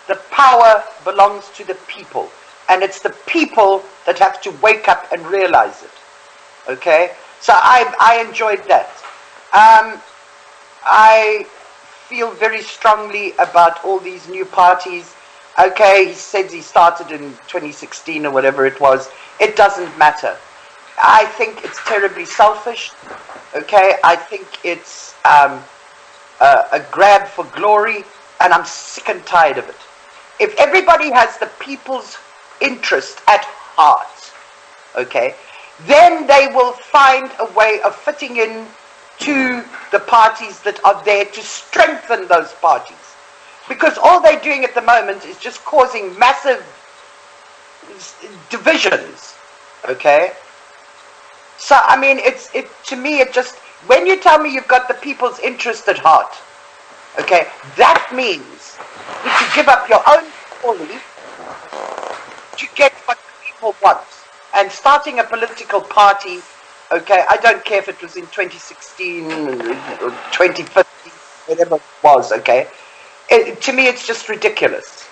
the power belongs to the people, and it's the people that have to wake up and realize it, okay? So I enjoyed that. I feel very strongly about all these new parties. Okay, he said he started in 2016 or whatever it was. It doesn't matter. I think it's terribly selfish. Okay, I think it's a grab for glory, and I'm sick and tired of it. If everybody has the people's interest at heart, okay, then they will find a way of fitting in to the parties that are there to strengthen those parties. Because all they're doing at the moment is just causing massive divisions, okay? So, I mean, to me, it just, when you tell me you've got the people's interest at heart, okay, that means that you give up your own fully to get what the people want. And starting a political party, okay, I don't care if it was in 2016 or 2015, whatever it was, okay, to me it's just ridiculous.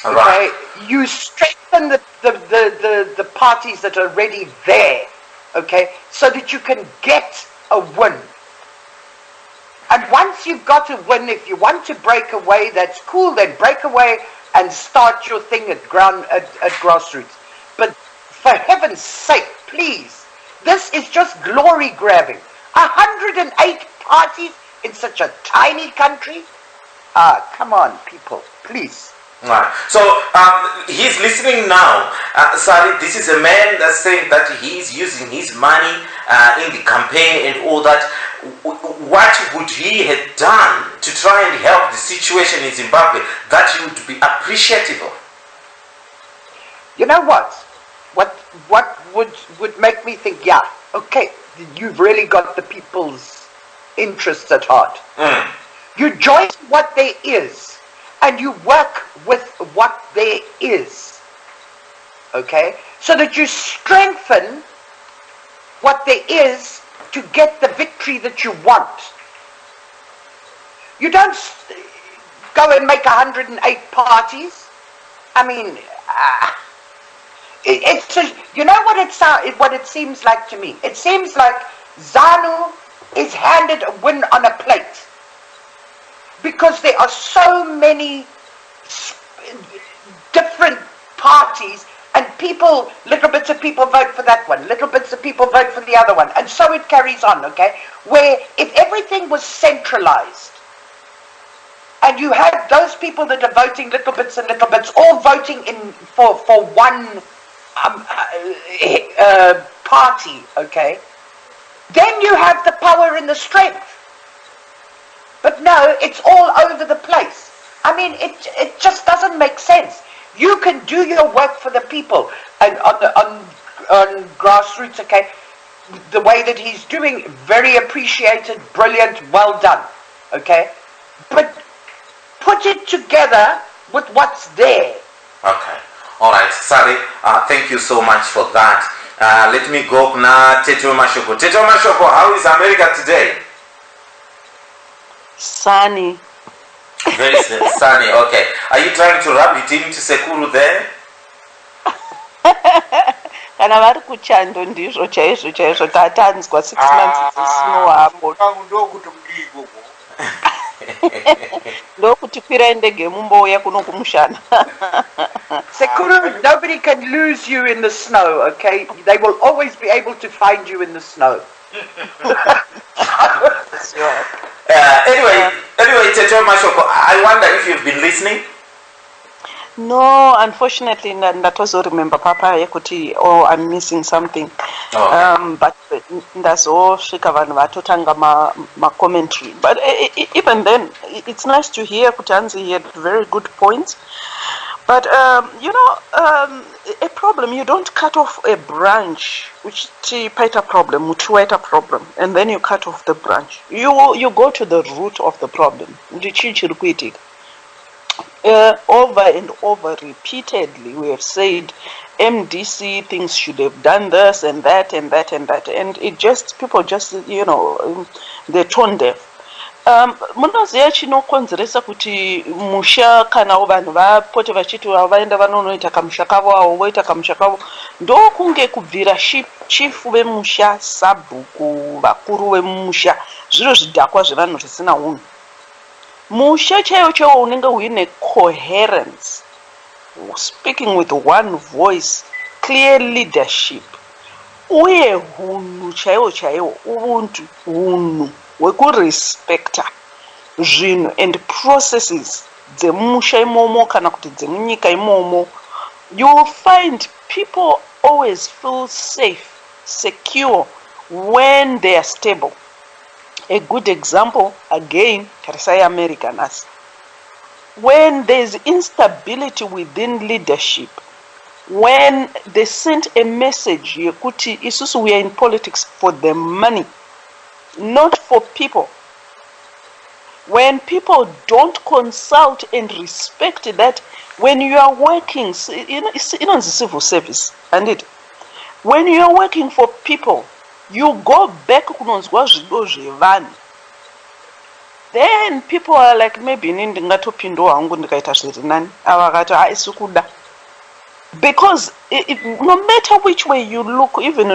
All right. Okay, you strengthen the parties that are already there, okay, so that you can get a win. And once you've got a win, if you want to break away, that's cool, then break away and start your thing at grassroots. But for heaven's sake, please, this is just glory grabbing. 108 parties in such a tiny country? Come on, people, please. Right. So he's listening now. Sorry, this is a man that's saying that he's using his money in the campaign and all that. What would he have done to try and help the situation in Zimbabwe that you would be appreciative of? You know what? What would make me think, yeah, okay, you've really got the people's interests at heart. You join what there is, and you work with what there is, okay? So that you strengthen what there is to get the victory that you want. You don't go and make 108 parties. I mean, it's just, you know what it seems like to me? It seems like ZANU is handed a win on a plate. Because there are so many different parties, and people, little bits of people vote for that one, little bits of people vote for the other one, and so it carries on, okay? Where if everything was centralized, and you had those people that are voting little bits and little bits, all voting in for one party, okay? Then you have the power and the strength. But no, it's all over the place. I mean, it just doesn't make sense. You can do your work for the people, and on grassroots, okay, the way that he's doing, very appreciated, brilliant, well done, okay? But put it together with what's there. Okay. All right. Sorry. Thank you so much for that. Let me go now. Teto Mashoko. Teto Mashoko, how is America today? Sunny. Very sunny. Okay. Are you trying to rub it into Sekuru there? Kana vari kuchando ndizvo chaizvo tatanzwa 6 months dzisino hapo. Ndokuti kwirai ndege mumbouya kuno kumushana. Sekuru, nobody can lose you in the snow, okay? They will always be able to find you in the snow. Anyway, Teto Mashoko, I wonder if you've been listening. No, unfortunately, ndatozo remember papa yekuti I'm missing something. But that's all svika vanhu vatotanga ma commentary. But even then, it's nice to hear kuti Anzi had very good points. But a problem, you don't cut off a branch, which is a problem, and then you cut off the branch. You go to the root of the problem. Over and over, repeatedly, we have said MDC things should have done this and that and that and that, and people just they're tone deaf. Munoziya chinokonzeresa kuti musha kana vanhu vapote vachiti vaenda vanonoita kamusha kavo avo voita kamusha kavo ndokunge kubvira chifu vemusha sabhuku vakuru vemusha zviro zvidhakwa zvevanhu zvisina unhu musha chaiwo chaiwo unenge uine coherence, speaking with one voice, clear leadership, uye hunhu chaiwo chaiwo, ubuntu, hunhu hwekurespecta zvinhu and processes dzemusha imomo kana kuti dzemunyika imomo, you will find people always feel safe, secure when they are stable. A good example, again, Tarisai Americanas. When there's instability within leadership, when they sent a message, Yekuti, Isusu, we are in politics for the money, not for people. When people don't consult and respect that, when you are working, you know, it's the civil service, and it, when you are working for people, you go back, then people are like, maybe because no matter which way you look, even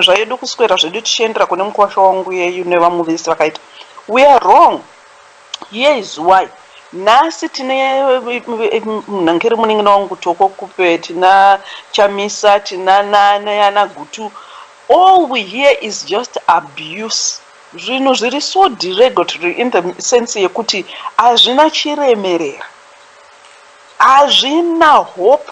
we are wrong. Here is why. Nasi tine nankere muningina wangu toko kupe, tina chamisa, tina na gutu. All we hear is just abuse. Zvino zviri so derogatory in the sense yekuti azvina chiremerera, azvina hope,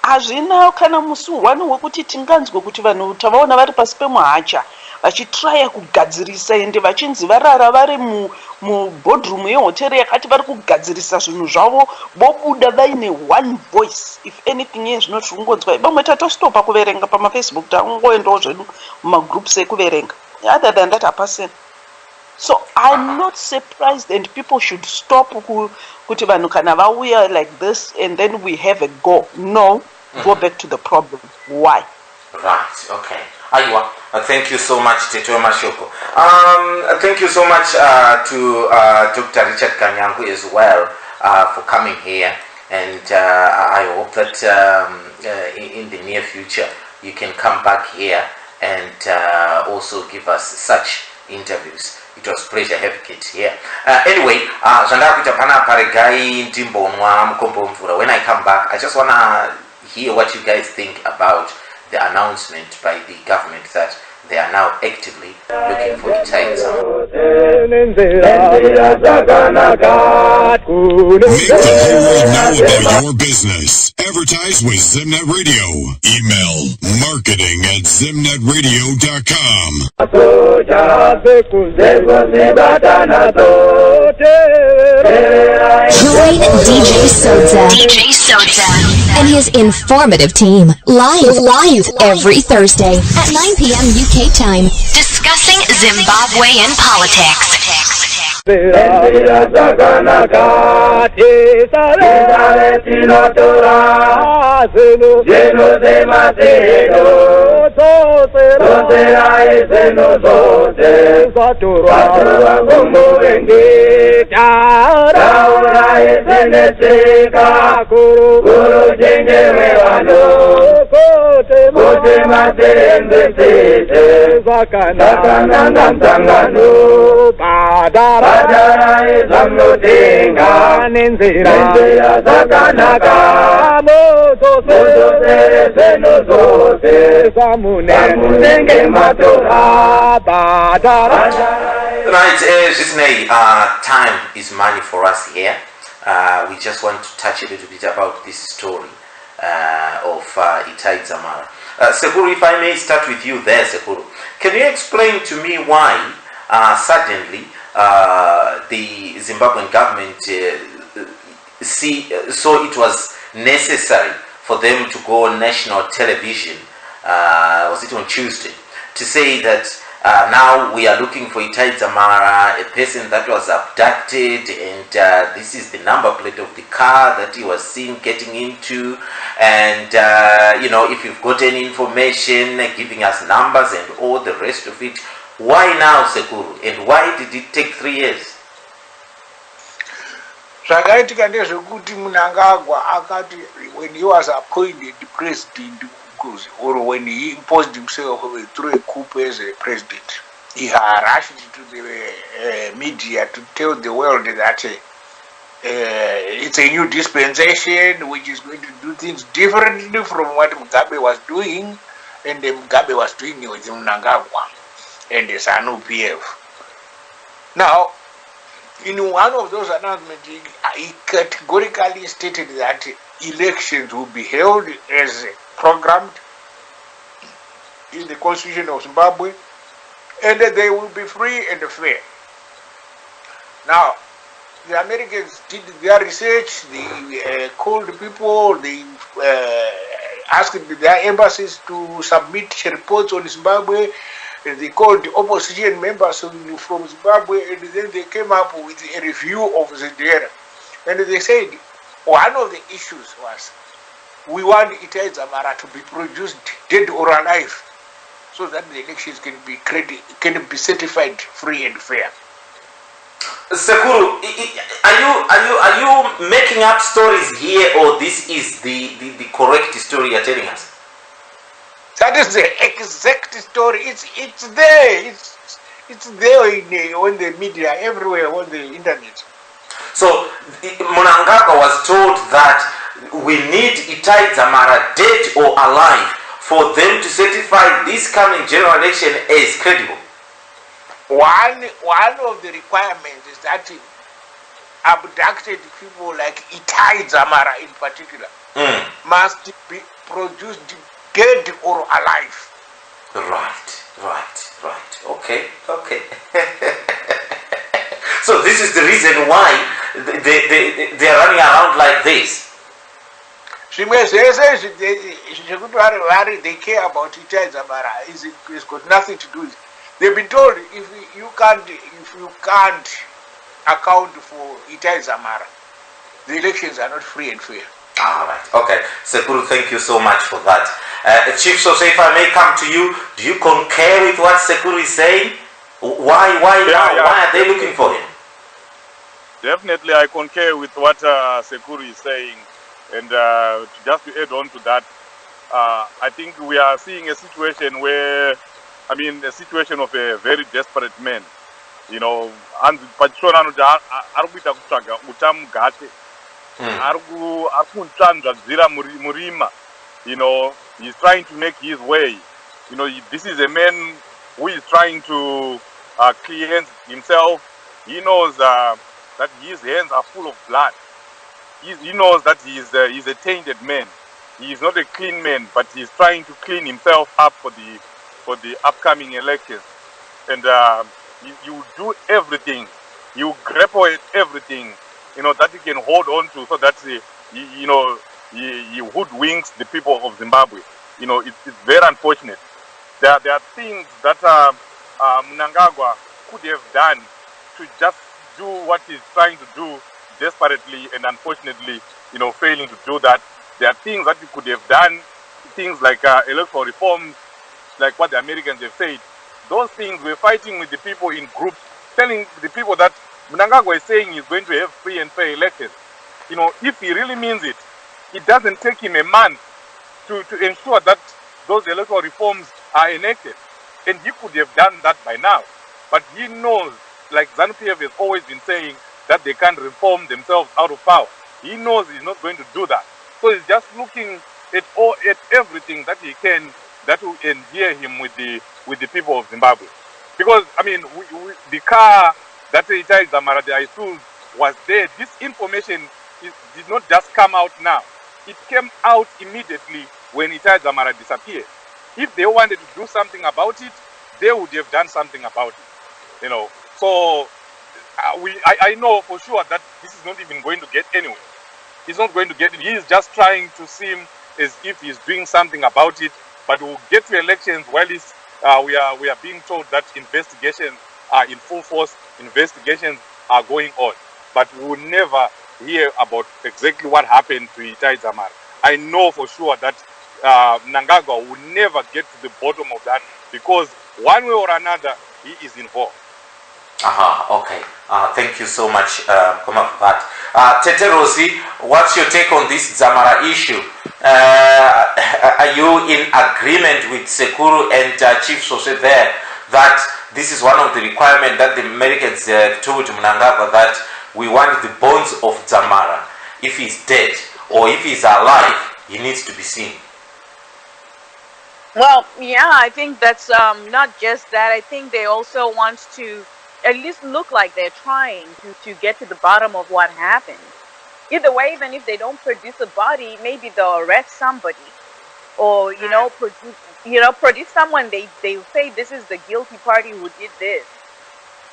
azvina kana musi wano wekuti tinganzwe kuti vanhu tavaona vari pasi pemuhacha vachitraya kugadzirisa ende vachinzi varara vari muboardroom yehoteri yakati vari kugadzirisa zvinhu zvavo vobuda vaine one voice. If anything ye zvinoti ungonzwa vamwe tatostopa kuverenga pamafacebook tangoendawo zvedu mumagroups ekuverenga. Other than that, a person. So I'm not surprised, and people should stop we are like this and then we have a go. No, go back to the problem. Why? Right, okay. Aywa, thank you so much, Teto Mashoko. Thank you so much to Dr. Richard Kanyangu as well for coming here. And I hope that in the near future you can come back here and also give us such interviews. It was a pleasure having it here. Anyway, when I come back, I just want to hear what you guys think about the announcement by the government that they are now actively looking for Itai Dzamara. Make the whole world know about your business. Advertise with Zimnet Radio. Email marketing@zimnetradio.com. Join DJ Sodza and his informative team live every Thursday at 9 p.m. UK time, discussing Zimbabwean politics. Right, time is money for us here. We just want to touch a little bit about this story of Itai Dzamara. Sekuru, if I may start with you there, Sekuru. Can you explain to me why suddenly the Zimbabwean government so it was necessary for them to go on national television, was it on Tuesday, to say that now we are looking for Itai Dzamara, a person that was abducted, and this is the number plate of the car that he was seen getting into, and if you've got any information, giving us numbers and all the rest of it. Why now, Sekuru, and why did it take 3 years? Zvakaitika ndezvekuti Mnangagwa akati when he was appointed president, or when he imposed himself through a coup as a president, he rushed to the media to tell the world that it's a new dispensation which is going to do things differently from what Mugabe was doing, and Mugabe was doing with Mnangagwa and the ZANU PF. Now, in one of those announcements, he categorically stated that elections will be held as programmed in the Constitution of Zimbabwe, and that they will be free and fair. Now, the Americans did their research, they called people, they asked their embassies to submit reports on Zimbabwe, and they called the opposition members from Zimbabwe, and then they came up with a review of the data. And they said one of the issues was we want Itai Dzamara to be produced dead or alive, so that the elections can be certified free and fair. Sekuru, are you making up stories here, or this is the correct story you're telling us? That is the exact story. It's there. It's there on the media, everywhere on the internet. So Mnangagwa was told that we need Itai Dzamara dead or alive for them to certify this coming general election as credible. One of the requirements is that abducted people like Itai Dzamara in particular must be produced dead or alive. Right. Okay. So this is the reason why they are running around like this. They care about Itai Dzamara. It's got nothing to do with it. They've been told if you can't account for Itai Dzamara, the elections are not free and fair. All right. Okay. Sekuru, thank you so much for that. Chief Sodza, if I may come to you, do you concur with what Sekuru is saying? Why now? Why are they looking for him? Definitely, I concur with what Sekuru is saying. And just to add on to that, I think we are seeing a situation where, a situation of a very desperate man. You know, and you know, he's trying to make his way. You know, this is a man who is trying to cleanse himself. He knows that his hands are full of blood. He knows that he's a tainted man. He is not a clean man, but he's trying to clean himself up for the upcoming elections. And you do everything. You grapple at everything, you know, that he can hold on to, so that he hoodwinks the people of Zimbabwe. You know, it's very unfortunate. There are things that Mnangagwa could have done to just do what he's trying to do desperately, and unfortunately, you know, failing to do that. There are things that he could have done, things like electoral reforms, like what the Americans have said. Those things, we're fighting with the people in groups, telling the people that Mnangagwa is saying he's going to have free and fair elections. You know, if he really means it, it doesn't take him a month to ensure that those electoral reforms are enacted. And he could have done that by now. But he knows, like ZANU-PF has always been saying, that they can't reform themselves out of power. He knows he's not going to do that. So he's just looking at everything that he can that will endear him with the people of Zimbabwe. Because, the car that Itai Dzamara, the Isuzu, was there. This information did not just come out now. It came out immediately when Itai Dzamara disappeared. If they wanted to do something about it, they would have done something about it. You know, so I know for sure that this is not even going to get anywhere. He's not going to get it. He is just trying to seem as if he's doing something about it. But we'll get to elections while we are being told that investigations are in full force. Investigations are going on. But we will never hear about exactly what happened to Itai Dzamara. I know for sure that Mnangagwa will never get to the bottom of that, because one way or another, he is involved. Okay. Thank you so much, Koma, for that. Tete Rosi, what's your take on this Dzamara issue? Are you in agreement with Sekuru and Chief Sodza there that this is one of the requirements that the Americans told Mnangagwa, that we want the bones of Dzamara. If he's dead or if he's alive, he needs to be seen. Well, yeah, I think that's not just that. I think they also want to at least look like they're trying to get to the bottom of what happened. Either way, even if they don't produce a body, maybe they'll arrest somebody, or produce someone. They say this is the guilty party who did this,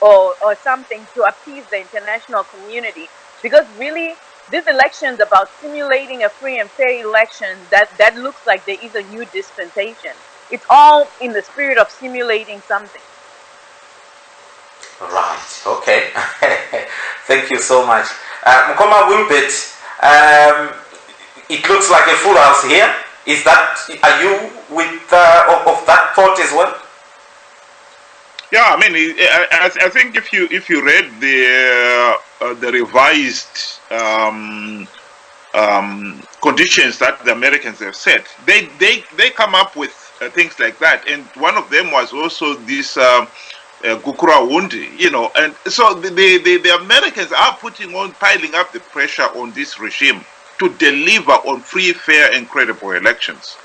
or something to appease the international community. Because really, this election is about simulating a free and fair election that looks like there is a new dispensation. It's all in the spirit of simulating something. Right, okay. Thank you so much. Mkoma Wilbert, it looks like a full house here. Are you with of that thought as well? Yeah, I mean, I think if you read the revised conditions that the Americans have set, they come up with things like that, and one of them was also this Gukura Wundi, and so the Americans are piling up the pressure on this regime to deliver on free, fair, and credible elections.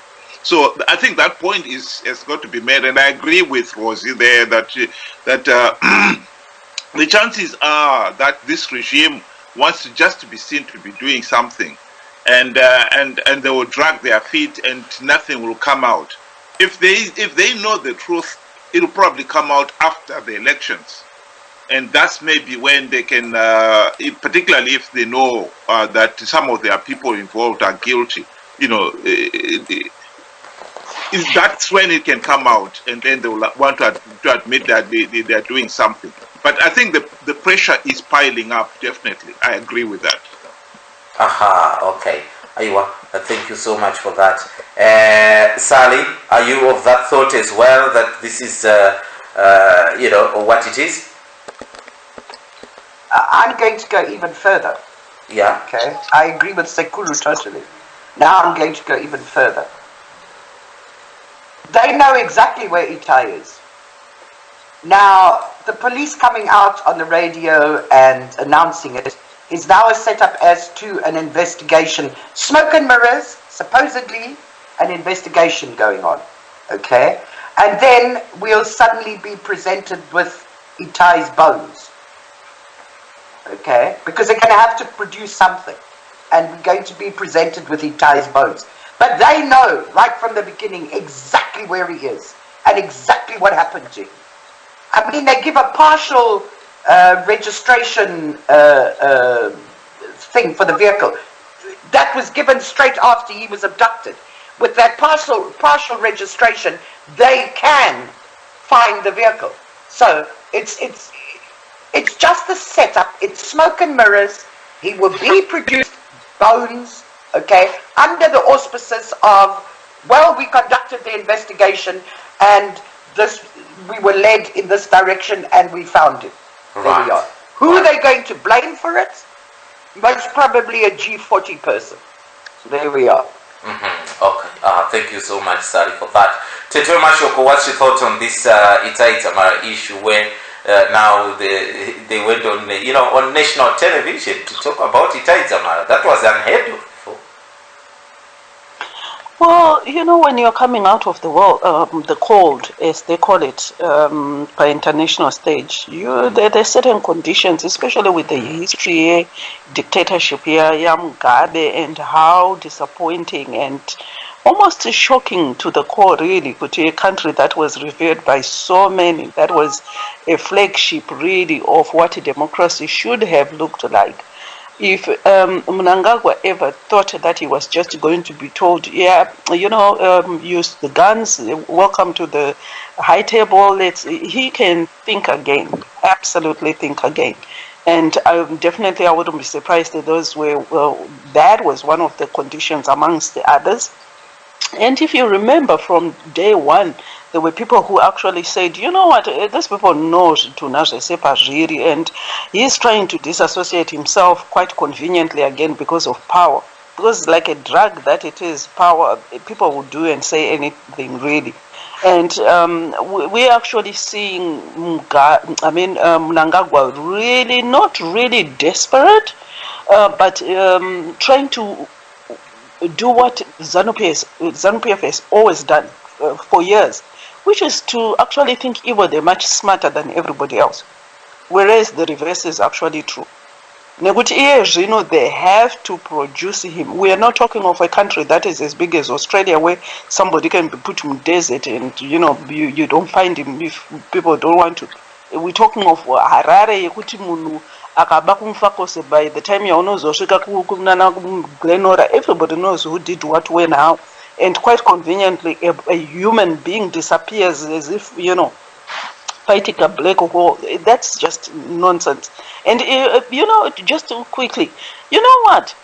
So I think that point has got to be made, and I agree with Rosie there that the chances are that this regime wants to be seen to be doing something, and they will drag their feet, and nothing will come out. If they know the truth, it'll probably come out after the elections, and that's maybe when they can, particularly if they know that some of their people involved are guilty, that's when it can come out, and then they will want to admit that they are doing something. But I think the pressure is piling up, definitely. I agree with that. Aha, okay. Aywa, thank you so much for that. Sally, are you of that thought as well, that this is, what it is? I'm going to go even further. Yeah. Okay. I agree with Sekulu totally. Now I'm going to go even further. They know exactly where Itai is. Now, the police coming out on the radio and announcing it is now a setup as to an investigation. Smoke and mirrors, supposedly an investigation going on. Okay? And then we'll suddenly be presented with Itai's bones. Okay? Because they're going to have to produce something. And we're going to be presented with Itai's bones. But they know, right from the beginning, exactly where he is. And exactly what happened to him. I mean, they give a partial registration thing for the vehicle. That was given straight after he was abducted. With that partial registration, they can find the vehicle. So it's just the setup. It's smoke and mirrors. He will be produced bones, okay, under the auspices of, well, we conducted the investigation and we were led in this direction and we found it. Right. There we are. Who are they going to blame for it? Most probably a G40 person. There we are. Mm-hmm. Okay. Thank you so much, Sari, for that. Tete Mashoko, what's your thoughts on this Itai Dzamara issue where now they went on, on national television to talk about Itai Dzamara? That was unheard of. Well, when you're coming out of the world, the cold, as they call it, by international stage, there's certain conditions, especially with the history, dictatorship here, Mugabe, and how disappointing and almost shocking to the core, really, to a country that was revered by so many, that was a flagship, really, of what a democracy should have looked like. If Mnangagwa ever thought that he was just going to be told, use the guns, welcome to the high table, he can think again, absolutely think again. And definitely I wouldn't be surprised that that was one of the conditions amongst the others. And if you remember from day one, there were people who actually said, you know what, these people know Tunashe Sepa really, and he's trying to disassociate himself quite conveniently again because of power. because like a drug that it is, power, people will do and say anything really. And we're actually seeing Mnangagwa really not really desperate, but trying to do what ZANU-PF has always done for years, which is to actually think evil they're much smarter than everybody else, whereas the reverse is actually true. They have to produce him. We are not talking of a country that is as big as Australia, where somebody can be put in desert and you don't find him if people don't want to. We're talking of Harare yekuti munhu akaba kumfa kose, by the time yaunozosvika kunana Glenora, everybody knows who did what when how, and quite conveniently a human being disappears as if fighting a black hole. That's just nonsense. And just quickly, you know what?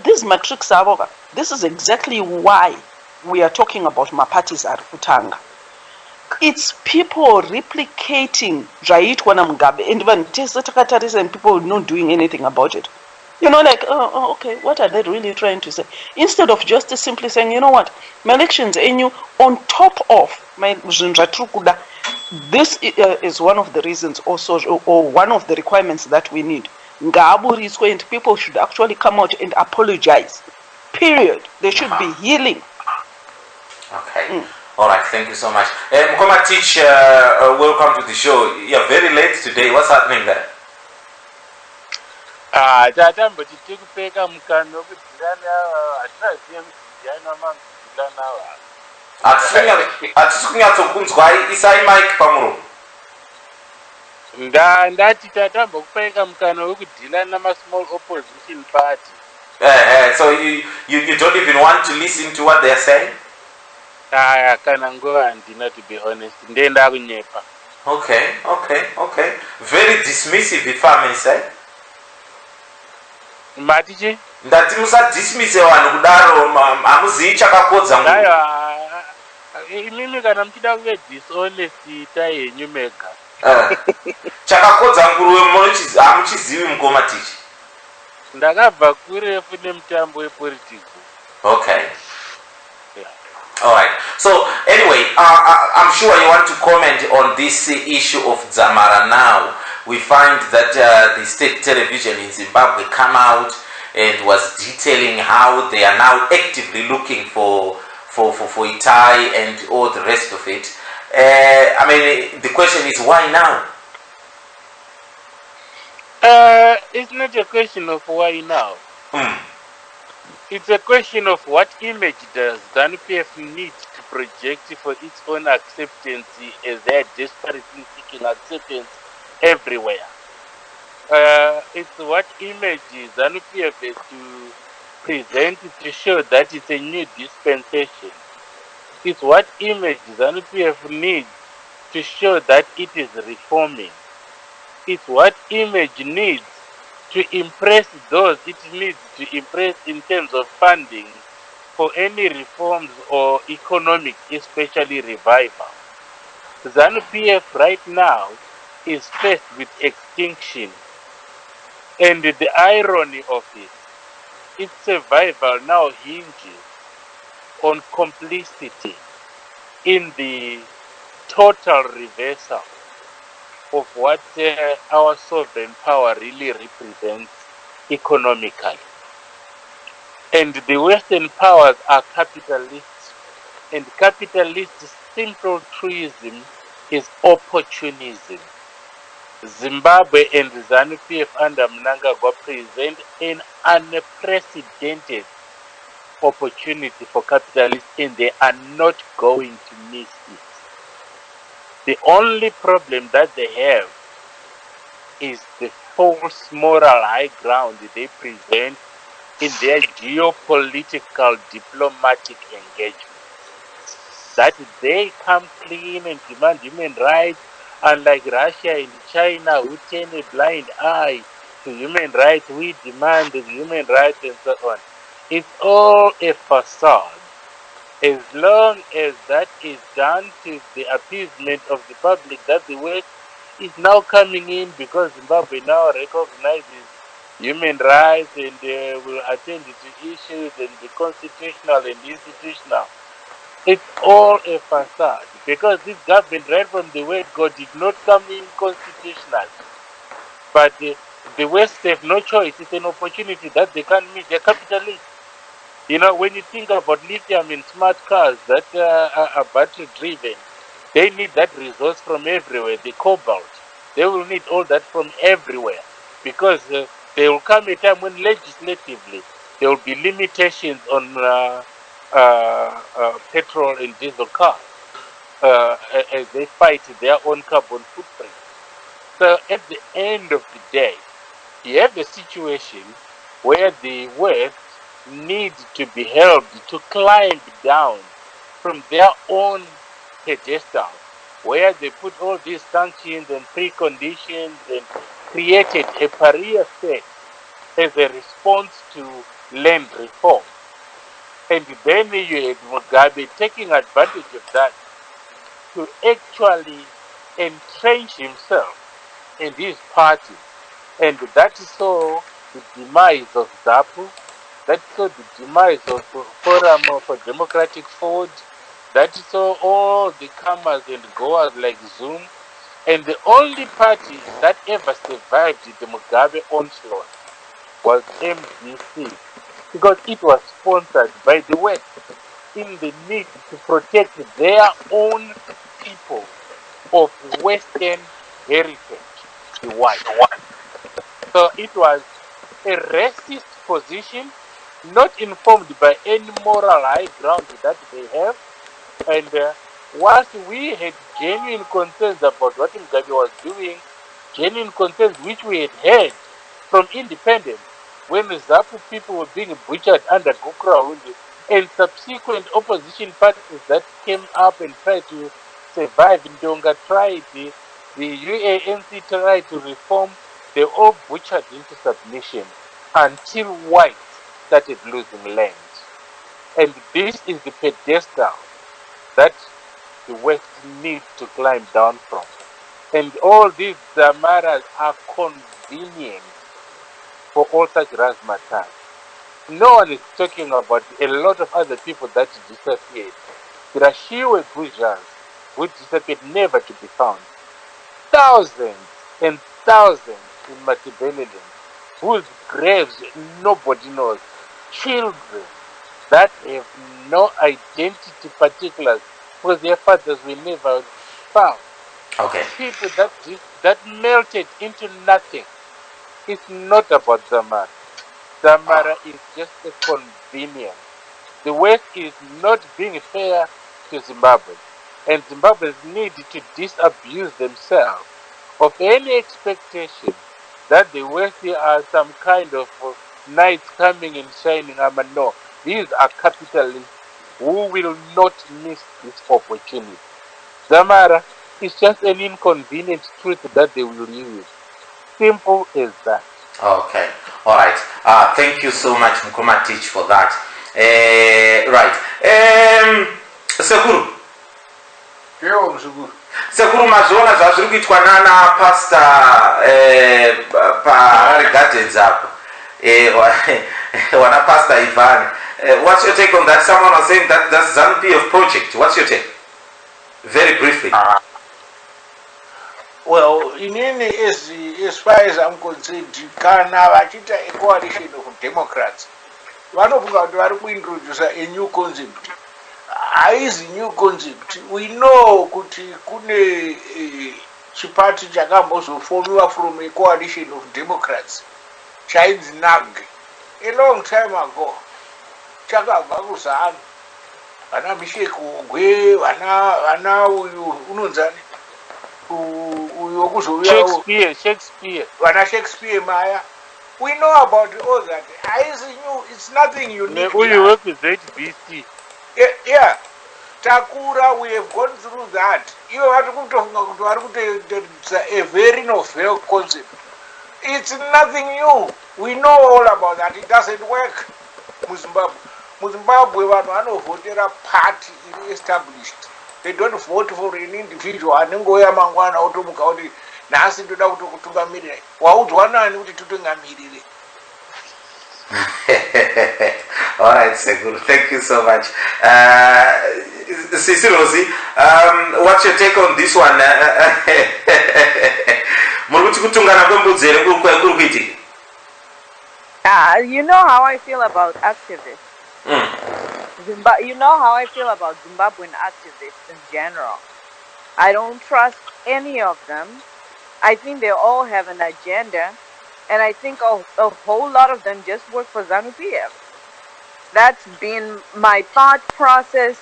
This matrix are, this is exactly why we are talking about mapatis arikutanga. It's people replicating Jaitwana Mugabe and even Tesatakaris and people not doing anything about it. Okay, what are they really trying to say? Instead of just simply saying, you know what, my elections and you on top of my Trukuda, this is one of the reasons also, or one of the requirements that we need. And people should actually come out and apologize. Period. They should be healing. Okay. All right. Thank you so much. Mukoma Teach, welcome to the show. You're very late today. What's happening there? Hatisikunyatsonkunzwai isai mike pamuro. Ndati tatamba kupeka mukana wekudhila nama-small opposition party. So you don't even want to listen to what they're saying? Kana nguva handina, to be honest. Ndenda kunyepa. Okay. Very dismissive, if I may say. Matichi? Ndati musadismise vanhu kudaro, hamuzivi chakakodza munhu. Imimi kana muchida kuve dishonest itai henyu mega. Chakakodza nguruve hamuchizivi Mukoma Teach. Ndakabva kurefu nemutambo wepolitics. Okay. All right. So anyway, I'm sure you want to comment on this issue of Dzamara now. We find that the state television in Zimbabwe come out and was detailing how they are now actively looking for Itai and all the rest of it. The question is, why now? It's not a question of why now. It's a question of what image does ZANU-PF need to project for its own acceptance, as they are desperately seeking acceptance everywhere. It's what image ZANU-PF has to present to show that it's a new dispensation. It's what image ZANU-PF needs to show that it is reforming. It's what image needs to impress those it needs to impress in terms of funding for any reforms or economic, especially revival. ZANU-PF right now is faced with extinction. And the irony of it, its survival now hinges on complicity in the total reversal of what our sovereign power really represents economically. And the Western powers are capitalists, and capitalist simple truism is opportunism. Zimbabwe and ZANU-PF under Mnangagwa present an unprecedented opportunity for capitalists, and they are not going to miss it. The only problem that they have is the false moral high ground they present in their geopolitical diplomatic engagement. That they come clean and demand human rights, unlike Russia and China who turn a blind eye to human rights, we demand human rights and so on. It's all a facade. As long as that is done to the appeasement of the public, that the West is now coming in because Zimbabwe now recognizes human rights and will attend to issues and the constitutional and institutional. It's all a facade because this government, right from the word go, did not come in constitutional. But the West have no choice. It's an opportunity that they can't meet. They're capitalists. You know, when you think about lithium in smart cars that are battery driven, they need that resource from everywhere. The cobalt, they will need all that from everywhere because there will come a time when legislatively there will be limitations on petrol and diesel cars as they fight their own carbon footprint. So at the end of the day, you have a situation where the West need to be helped to climb down from their own pedestal, where they put all these sanctions and preconditions and created a pariah state as a response to land reform. And then you had Mugabe taking advantage of that to actually entrench himself and his party. And that saw the demise of ZAPU, that saw the demise of Forum for Democratic Forward, that saw all the comers and goers like Zoom. And the only party that ever survived the Mugabe onslaught was MDC, because it was sponsored by the West in the need to protect their own people of Western heritage, the white. So it was a racist position, not informed by any moral high ground that they have. And whilst we had genuine concerns about what Mugabe was doing, genuine concerns which we had heard from independence, when the ZAPU people were being butchered under Gokra and subsequent opposition parties that came up and tried to survive in Donga, tried, the UANC tried to reform, they all butchered into submission until whites started losing land. And this is the pedestal that the West needs to climb down from. And all these Dzamaras are convenient for all such razzmatazz. No one is talking about a lot of other people that disappeared. There are Shiwe Gujars who disappeared, never to be found. Thousands and thousands in Matabeleland whose graves nobody knows. Children that have no identity particulars because their fathers were never found. Okay. People that melted into nothing. It's not about Dzamara. Dzamara is just a convenience. The West is not being fair to Zimbabwe. And Zimbabweans need to disabuse themselves of any expectation that the West are some kind of knights coming and shining armor. No, these are capitalists who will not miss this opportunity. Dzamara is just an inconvenient truth that they will use. Simple as that. Okay. All right. Thank you so much, Mkoma Teach, for that. Right. Sekuru. Sekuru, mazviona zvazviri kuitwa nana pastor paHarare Gardens apo. Wana pastor Ivan. What's your take on that? Someone was saying that that's ZANU-PF project. What's your take? Very briefly. Well, as far as I'm concerned, kana vachita a coalition of Democrats, vanofunga kuti vari kuintroduce a new concept. Haizi new concept. We know kuti kune chipati chakambozoformiwa from a coalition of Democrats chainzi NAG a long time ago. Chakabva kuZANU, vana Mishekugwe, vana uyu unonzani Shakespeare. Shakespeare Maya. We know about all that. It's nothing unique. You work with HBC. Yeah. Takura, we have gone through that. You have to a very novel concept. It's nothing new. We know all about that. It doesn't work. Muzimbabwe vanovhotera party established. They don't vote for an individual. Anengoya mangwana otomuka kuti nhasi ndoda kutungamirira. Waudzwa nani kuti tutungamirire? All right, Seguru. Thank you so much. Sisi Rosi, what's your take on this one? You know how I feel about activists. You know how I feel about Zimbabwean activists in general. I don't trust any of them. I think they all have an agenda, and I think a whole lot of them just work for ZANU-PF. That's been my thought process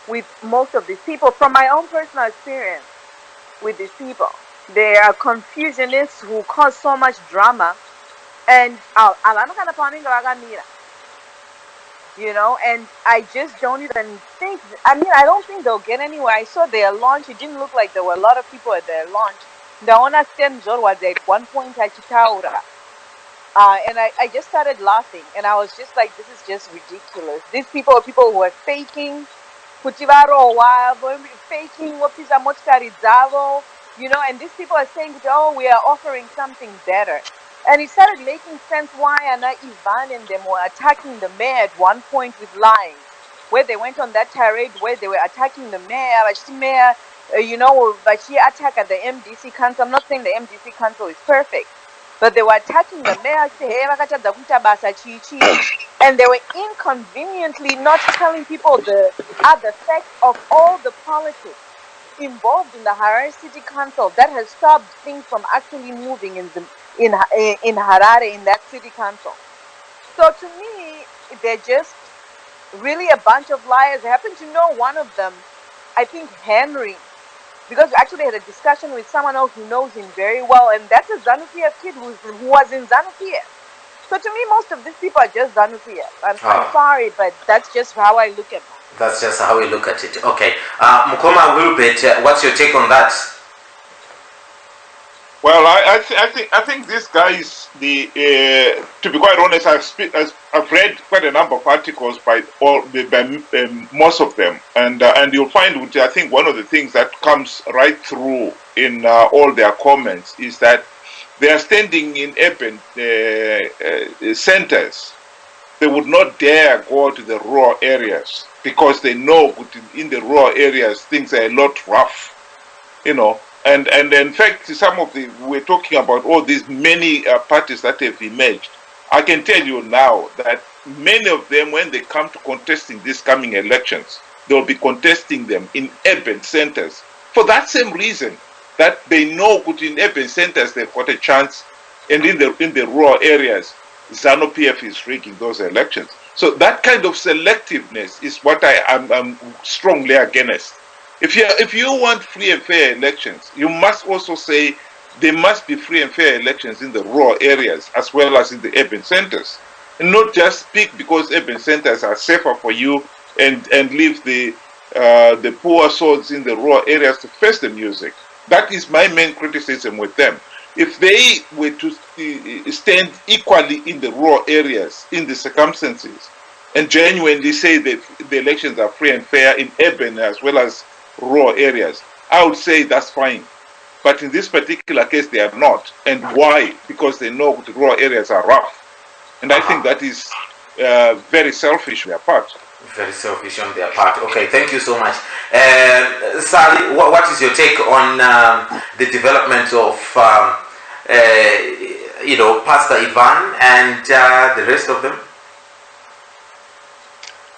with most of these people from my own personal experience with these people. They are confusionists who cause so much drama, and you know, and I just don't even think, I don't think they'll get anywhere. I saw their launch. It didn't look like there were a lot of people at their launch. The owner Stenzo was at one point at Chitaura. And I just started laughing, and I was just like, this is just ridiculous. These people are people who are faking, faking, you know, and these people are saying, oh, we are offering something better. And it started making sense why Anna Ivan and them were attacking the mayor at one point with lying, where they went on that tirade where they were attacking the mayor, you know, but she attacked at the MDC council. I'm not saying the MDC council is perfect, but they were attacking the mayor, and they were inconveniently not telling people the other effect of all the politics involved in the Harare City Council that has stopped things from actually moving in Harare, in that city council. So to me, they're just really a bunch of liars. I happen to know one of them, I think Henry, because we actually had a discussion with someone else who knows him very well, and that's a ZANU-PF kid who was in ZANU-PF. So to me, most of these people are just ZANU-PF. I'm sorry, but that's just how I look at them. That's just how we look at it. Okay. Mukoma Wilbert, what's your take on that? Well, I think this guy is the. To be quite honest, I've read quite a number of articles by most of them, and you'll find, which I think one of the things that comes right through in all their comments is that they are standing in urban centers. They would not dare go to the rural areas because they know in the rural areas things are a lot rough, you know. And in fact, we're talking about all these many parties that have emerged. I can tell you now that many of them, when they come to contesting these coming elections, they'll be contesting them in urban centers for that same reason, that they know in urban centers they've got a chance, and in the rural areas, ZANU-PF is rigging those elections. So that kind of selectiveness is what I'm strongly against. If you want free and fair elections, you must also say there must be free and fair elections in the rural areas as well as in the urban centers, and not just speak because urban centers are safer for you and leave the poor souls in the rural areas to face the music. That is my main criticism with them. If they were to stand equally in the rural areas in the circumstances and genuinely say that the elections are free and fair in urban as well as rural areas, I would say that's fine. But in this particular case, they are not. And why? Because they know the rural areas are rough. And I think that is very selfish on their part. Very selfish on their part. Okay, thank you so much. Sally, what is your take on the development of, Pastor Ivan and the rest of them?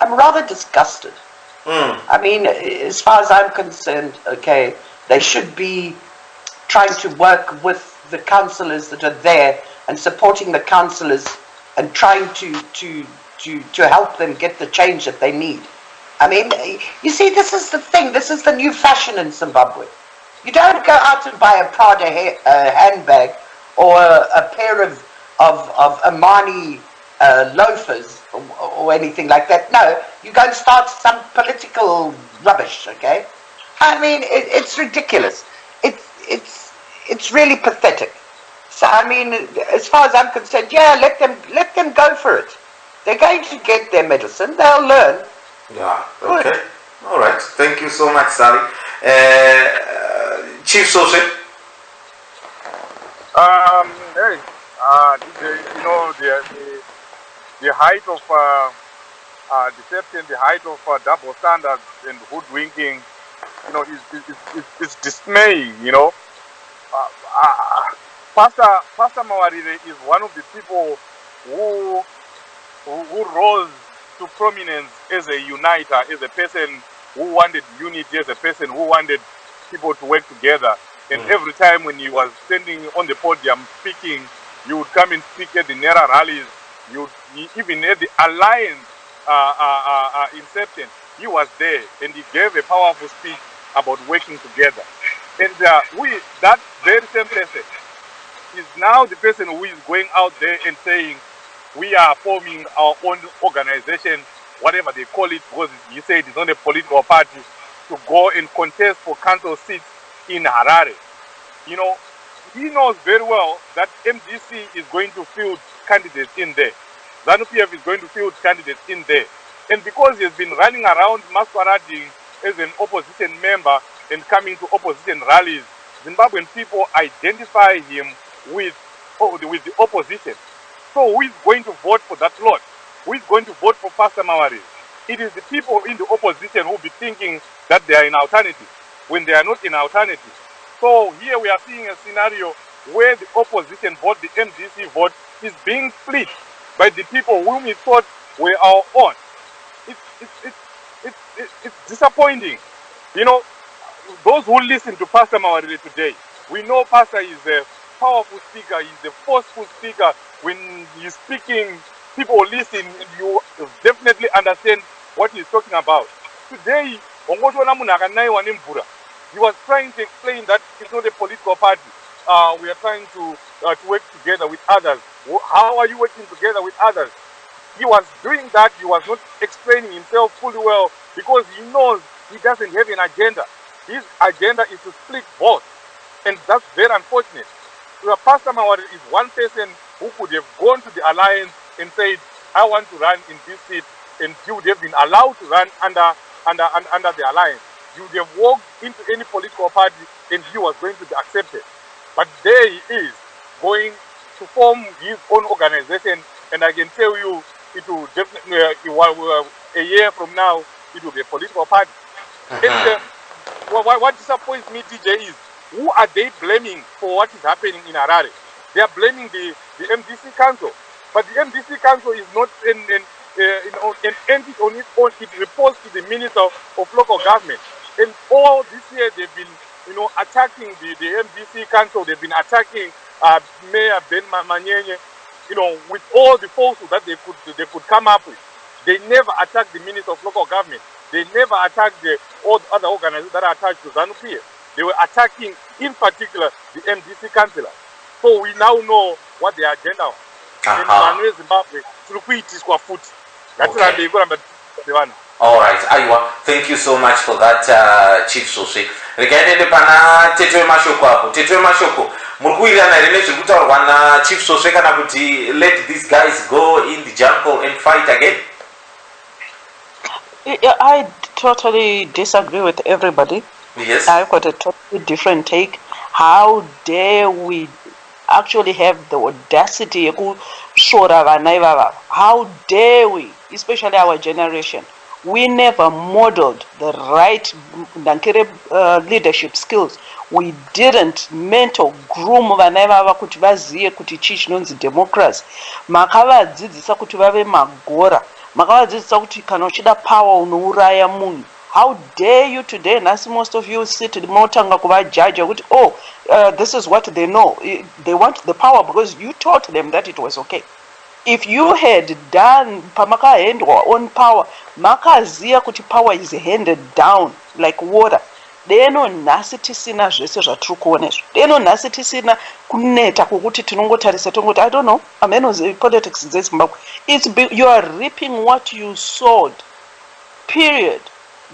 I'm rather disgusted. I mean, as far as I'm concerned, okay, they should be trying to work with the councillors that are there and supporting the councillors and trying to help them get the change that they need. I mean, you see, this is the thing. This is the new fashion in Zimbabwe. You don't go out and buy a Prada handbag or a pair of Armani loafers or anything like that. No, you go and start some political rubbish, okay? I mean, it's ridiculous. It's really pathetic. So, I mean, as far as I'm concerned, yeah, let them go for it. They're going to get their medicine. They'll learn. Yeah, okay. Good. All right. Thank you so much, Sally. Chief Social. Hey, you know, the height of deception, the height of double standards and hoodwinking, is dismaying. Pastor Mawarire is one of the people who rose to prominence as a uniter, as a person who wanted unity, as a person who wanted people to work together. And every time when he was standing on the podium speaking, you would come and speak at the NERA rallies. Even at the Alliance inception, he was there, and he gave a powerful speech about working together. And that very same person is now the person who is going out there and saying, we are forming our own organization, whatever they call it, because he said it's not a political party, to go and contest for council seats in Harare. He knows very well that MDC is going to field candidates in there. ZANU-PF is going to field candidates in there. And because he has been running around masquerading as an opposition member and coming to opposition rallies, Zimbabwean people identify him with the opposition. So who is going to vote for that lot? Who is going to vote for Pastor Mawari? It is the people in the opposition who will be thinking that they are in alternative when they are not in alternative. So here we are seeing a scenario where the opposition vote, the MDC vote, is being split by the people whom we thought were our own. It's disappointing. Those who listen to Pastor Mawari today, we know Pastor is a powerful speaker, he's a forceful speaker. When he's speaking, people listen, and you definitely understand what he's talking about. Today, he was trying to explain that it's not a political party. We are trying to work together with others. How are you working together with others? He was doing that. He was not explaining himself fully well because he knows he doesn't have an agenda. His agenda is to split votes, and that's very unfortunate. Pastor Mawari is one person who could have gone to the alliance and said, I want to run in this seat, and he would have been allowed to run under the alliance. He would have walked into any political party and he was going to be accepted. But there he is, going to form his own organization, and I can tell you, it will definitely, a year from now, it will be a political party. And what disappoints me, DJ, is who are they blaming for what is happening in Harare? They are blaming the MDC Council. But the MDC Council is not an entity on its own. It reports to the Minister of Local Government. And all this year they've been, attacking the MDC Council. They've been attacking Mayor Ben Manyenye, with all the falsehoods that they could come up with. They never attacked the Minister of Local Government. They never attacked all the other organizations that are attached to ZANU-PF. They were attacking, in particular, the MDC councillors. So we now know what their agenda was. In Zimbabwe, all right, Aiwa, thank you so much for that, Chief Sosi. Regarding pana Tetwe Mashoko, Murkuirana Renesh Gutarwana, Chief Sosi Kanabuti, let these guys go in the jungle and fight again. I totally disagree with everybody. Yes. I've got a totally different take. How dare we actually have the audacity? How dare we, especially our generation? We never modeled the right leadership skills. We didn't mentor, groom vanaiva kuti vaziye kuti chii chinonzi democracy. Makavadzidzisa kuti vave magora. Makavadzidzisa kuti kana uchida power unouraya munhu. How dare you today, and as most of you sit motanga kuva judge, this is what they know. They want the power because you taught them that it was okay. If you had done pamaka hand or own power, makaziya kuti power is handed down like water. Deno nasi tisina zvese zvatiri kuona izvo. Deno nasi tisina kuneta kukuti tinongotarisa tongoti I don't know. Ameno politics dzeZimbabwe. You are reaping what you sowed. Period.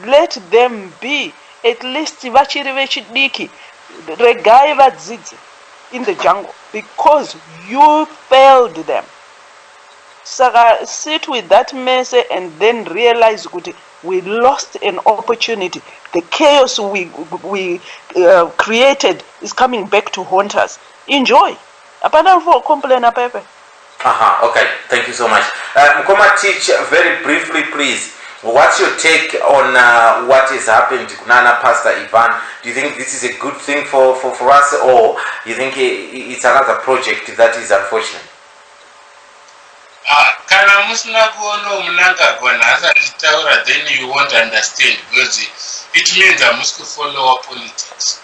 Let them be. At least vachiri vechidiki regai vadzidze in the jungle because you failed them. Saka sit with that mess and then realize that we lost an opportunity. The chaos we created is coming back to haunt us. Enjoy. Apana for complain pepe. Okay, thank you so much. Mkoma, teach very briefly, please. What's your take on what has happened to Nana Pastor Ivan? Do you think this is a good thing for us, or you think it's another project that is unfortunate? Kana musina kuona munanga gwanasa nditaura, then you won't understand, because it means I must follow our politics.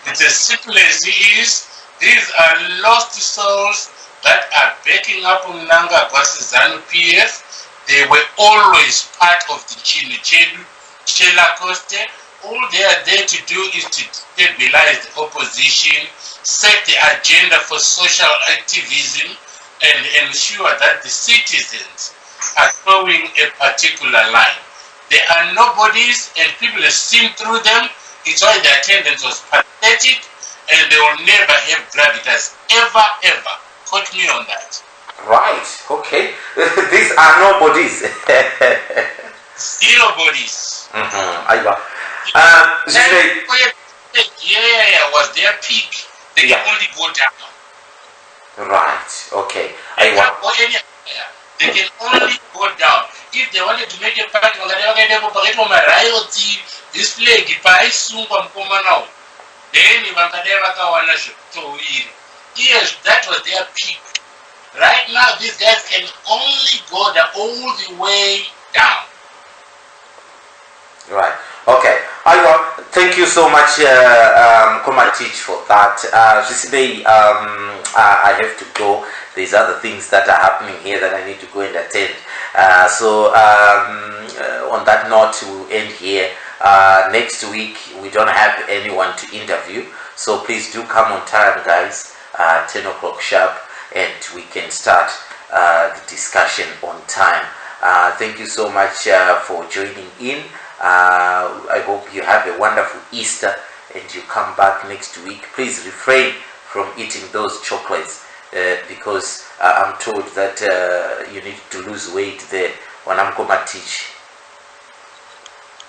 It's as simple as it is. These are lost souls that are backing up Munanga Gwasizanu PF. They were always part of the Chinu Chela Coste. All they are there to do is to stabilize the opposition, set the agenda for social activism, and ensure that the citizens are following a particular line. They are nobodies, and people have seen through them. It's why the attendance was pathetic, and they will never have gravitas, ever. Quote me on that. Right, okay. These are nobodies. Still nobodies. Was their peak. They can only go down. Right, okay. They can't go anywhere. They can only go down. If they wanted to make a party, this flag, yes, that was their peak. Right now, these guys can only go all the way down. Right. Okay. Thank you so much, Teach, for that. Today, I have to go. There's other things that are happening here that I need to go and attend. So on that note, we'll end here. Next week, we don't have anyone to interview. So please do come on time, guys. 10 o'clock sharp, and we can start the discussion on time. Thank you so much for joining in. I hope you have a wonderful Easter and you come back next week. Please refrain from eating those chocolates because I'm told that you need to lose weight there when I'm going to teach.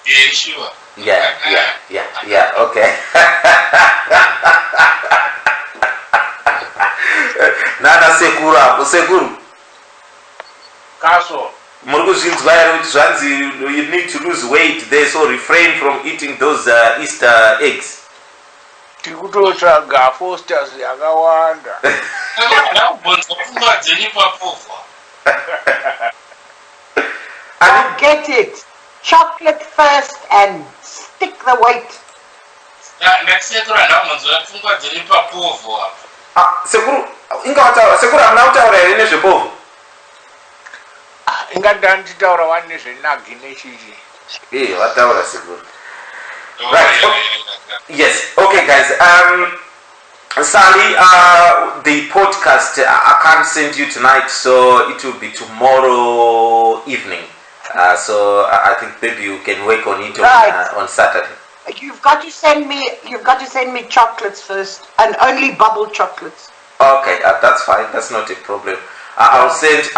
Yeah, sure. Yeah, okay. Nana Sekuru. Kaso. You need to lose weight there, so refrain from eating those Easter eggs. I get it. Chocolate first and stick the weight. Sekuru, I'm now telling you, POVO. Right. Yes. Okay, guys. Sally, the podcast I can't send you tonight, so it will be tomorrow evening. So I think maybe you can work on it on Saturday. You've got to send me chocolates first, and only bubble chocolates. Okay, that's fine. That's not a problem. I'll send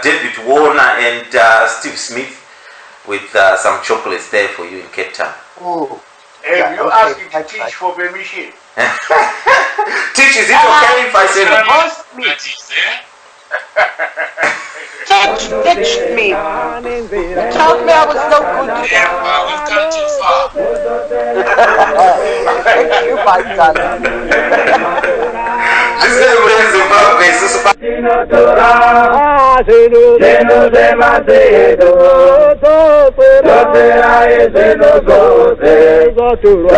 David Warner and Steve Smith with some chocolates there for you in Cape Town. Oh. Have you asked to Teach for permission? Teach, is it okay if I send it? Ditched me. Told me I was no good. We've come too far. Thank you, my darling. This is Zimbabwe. Super.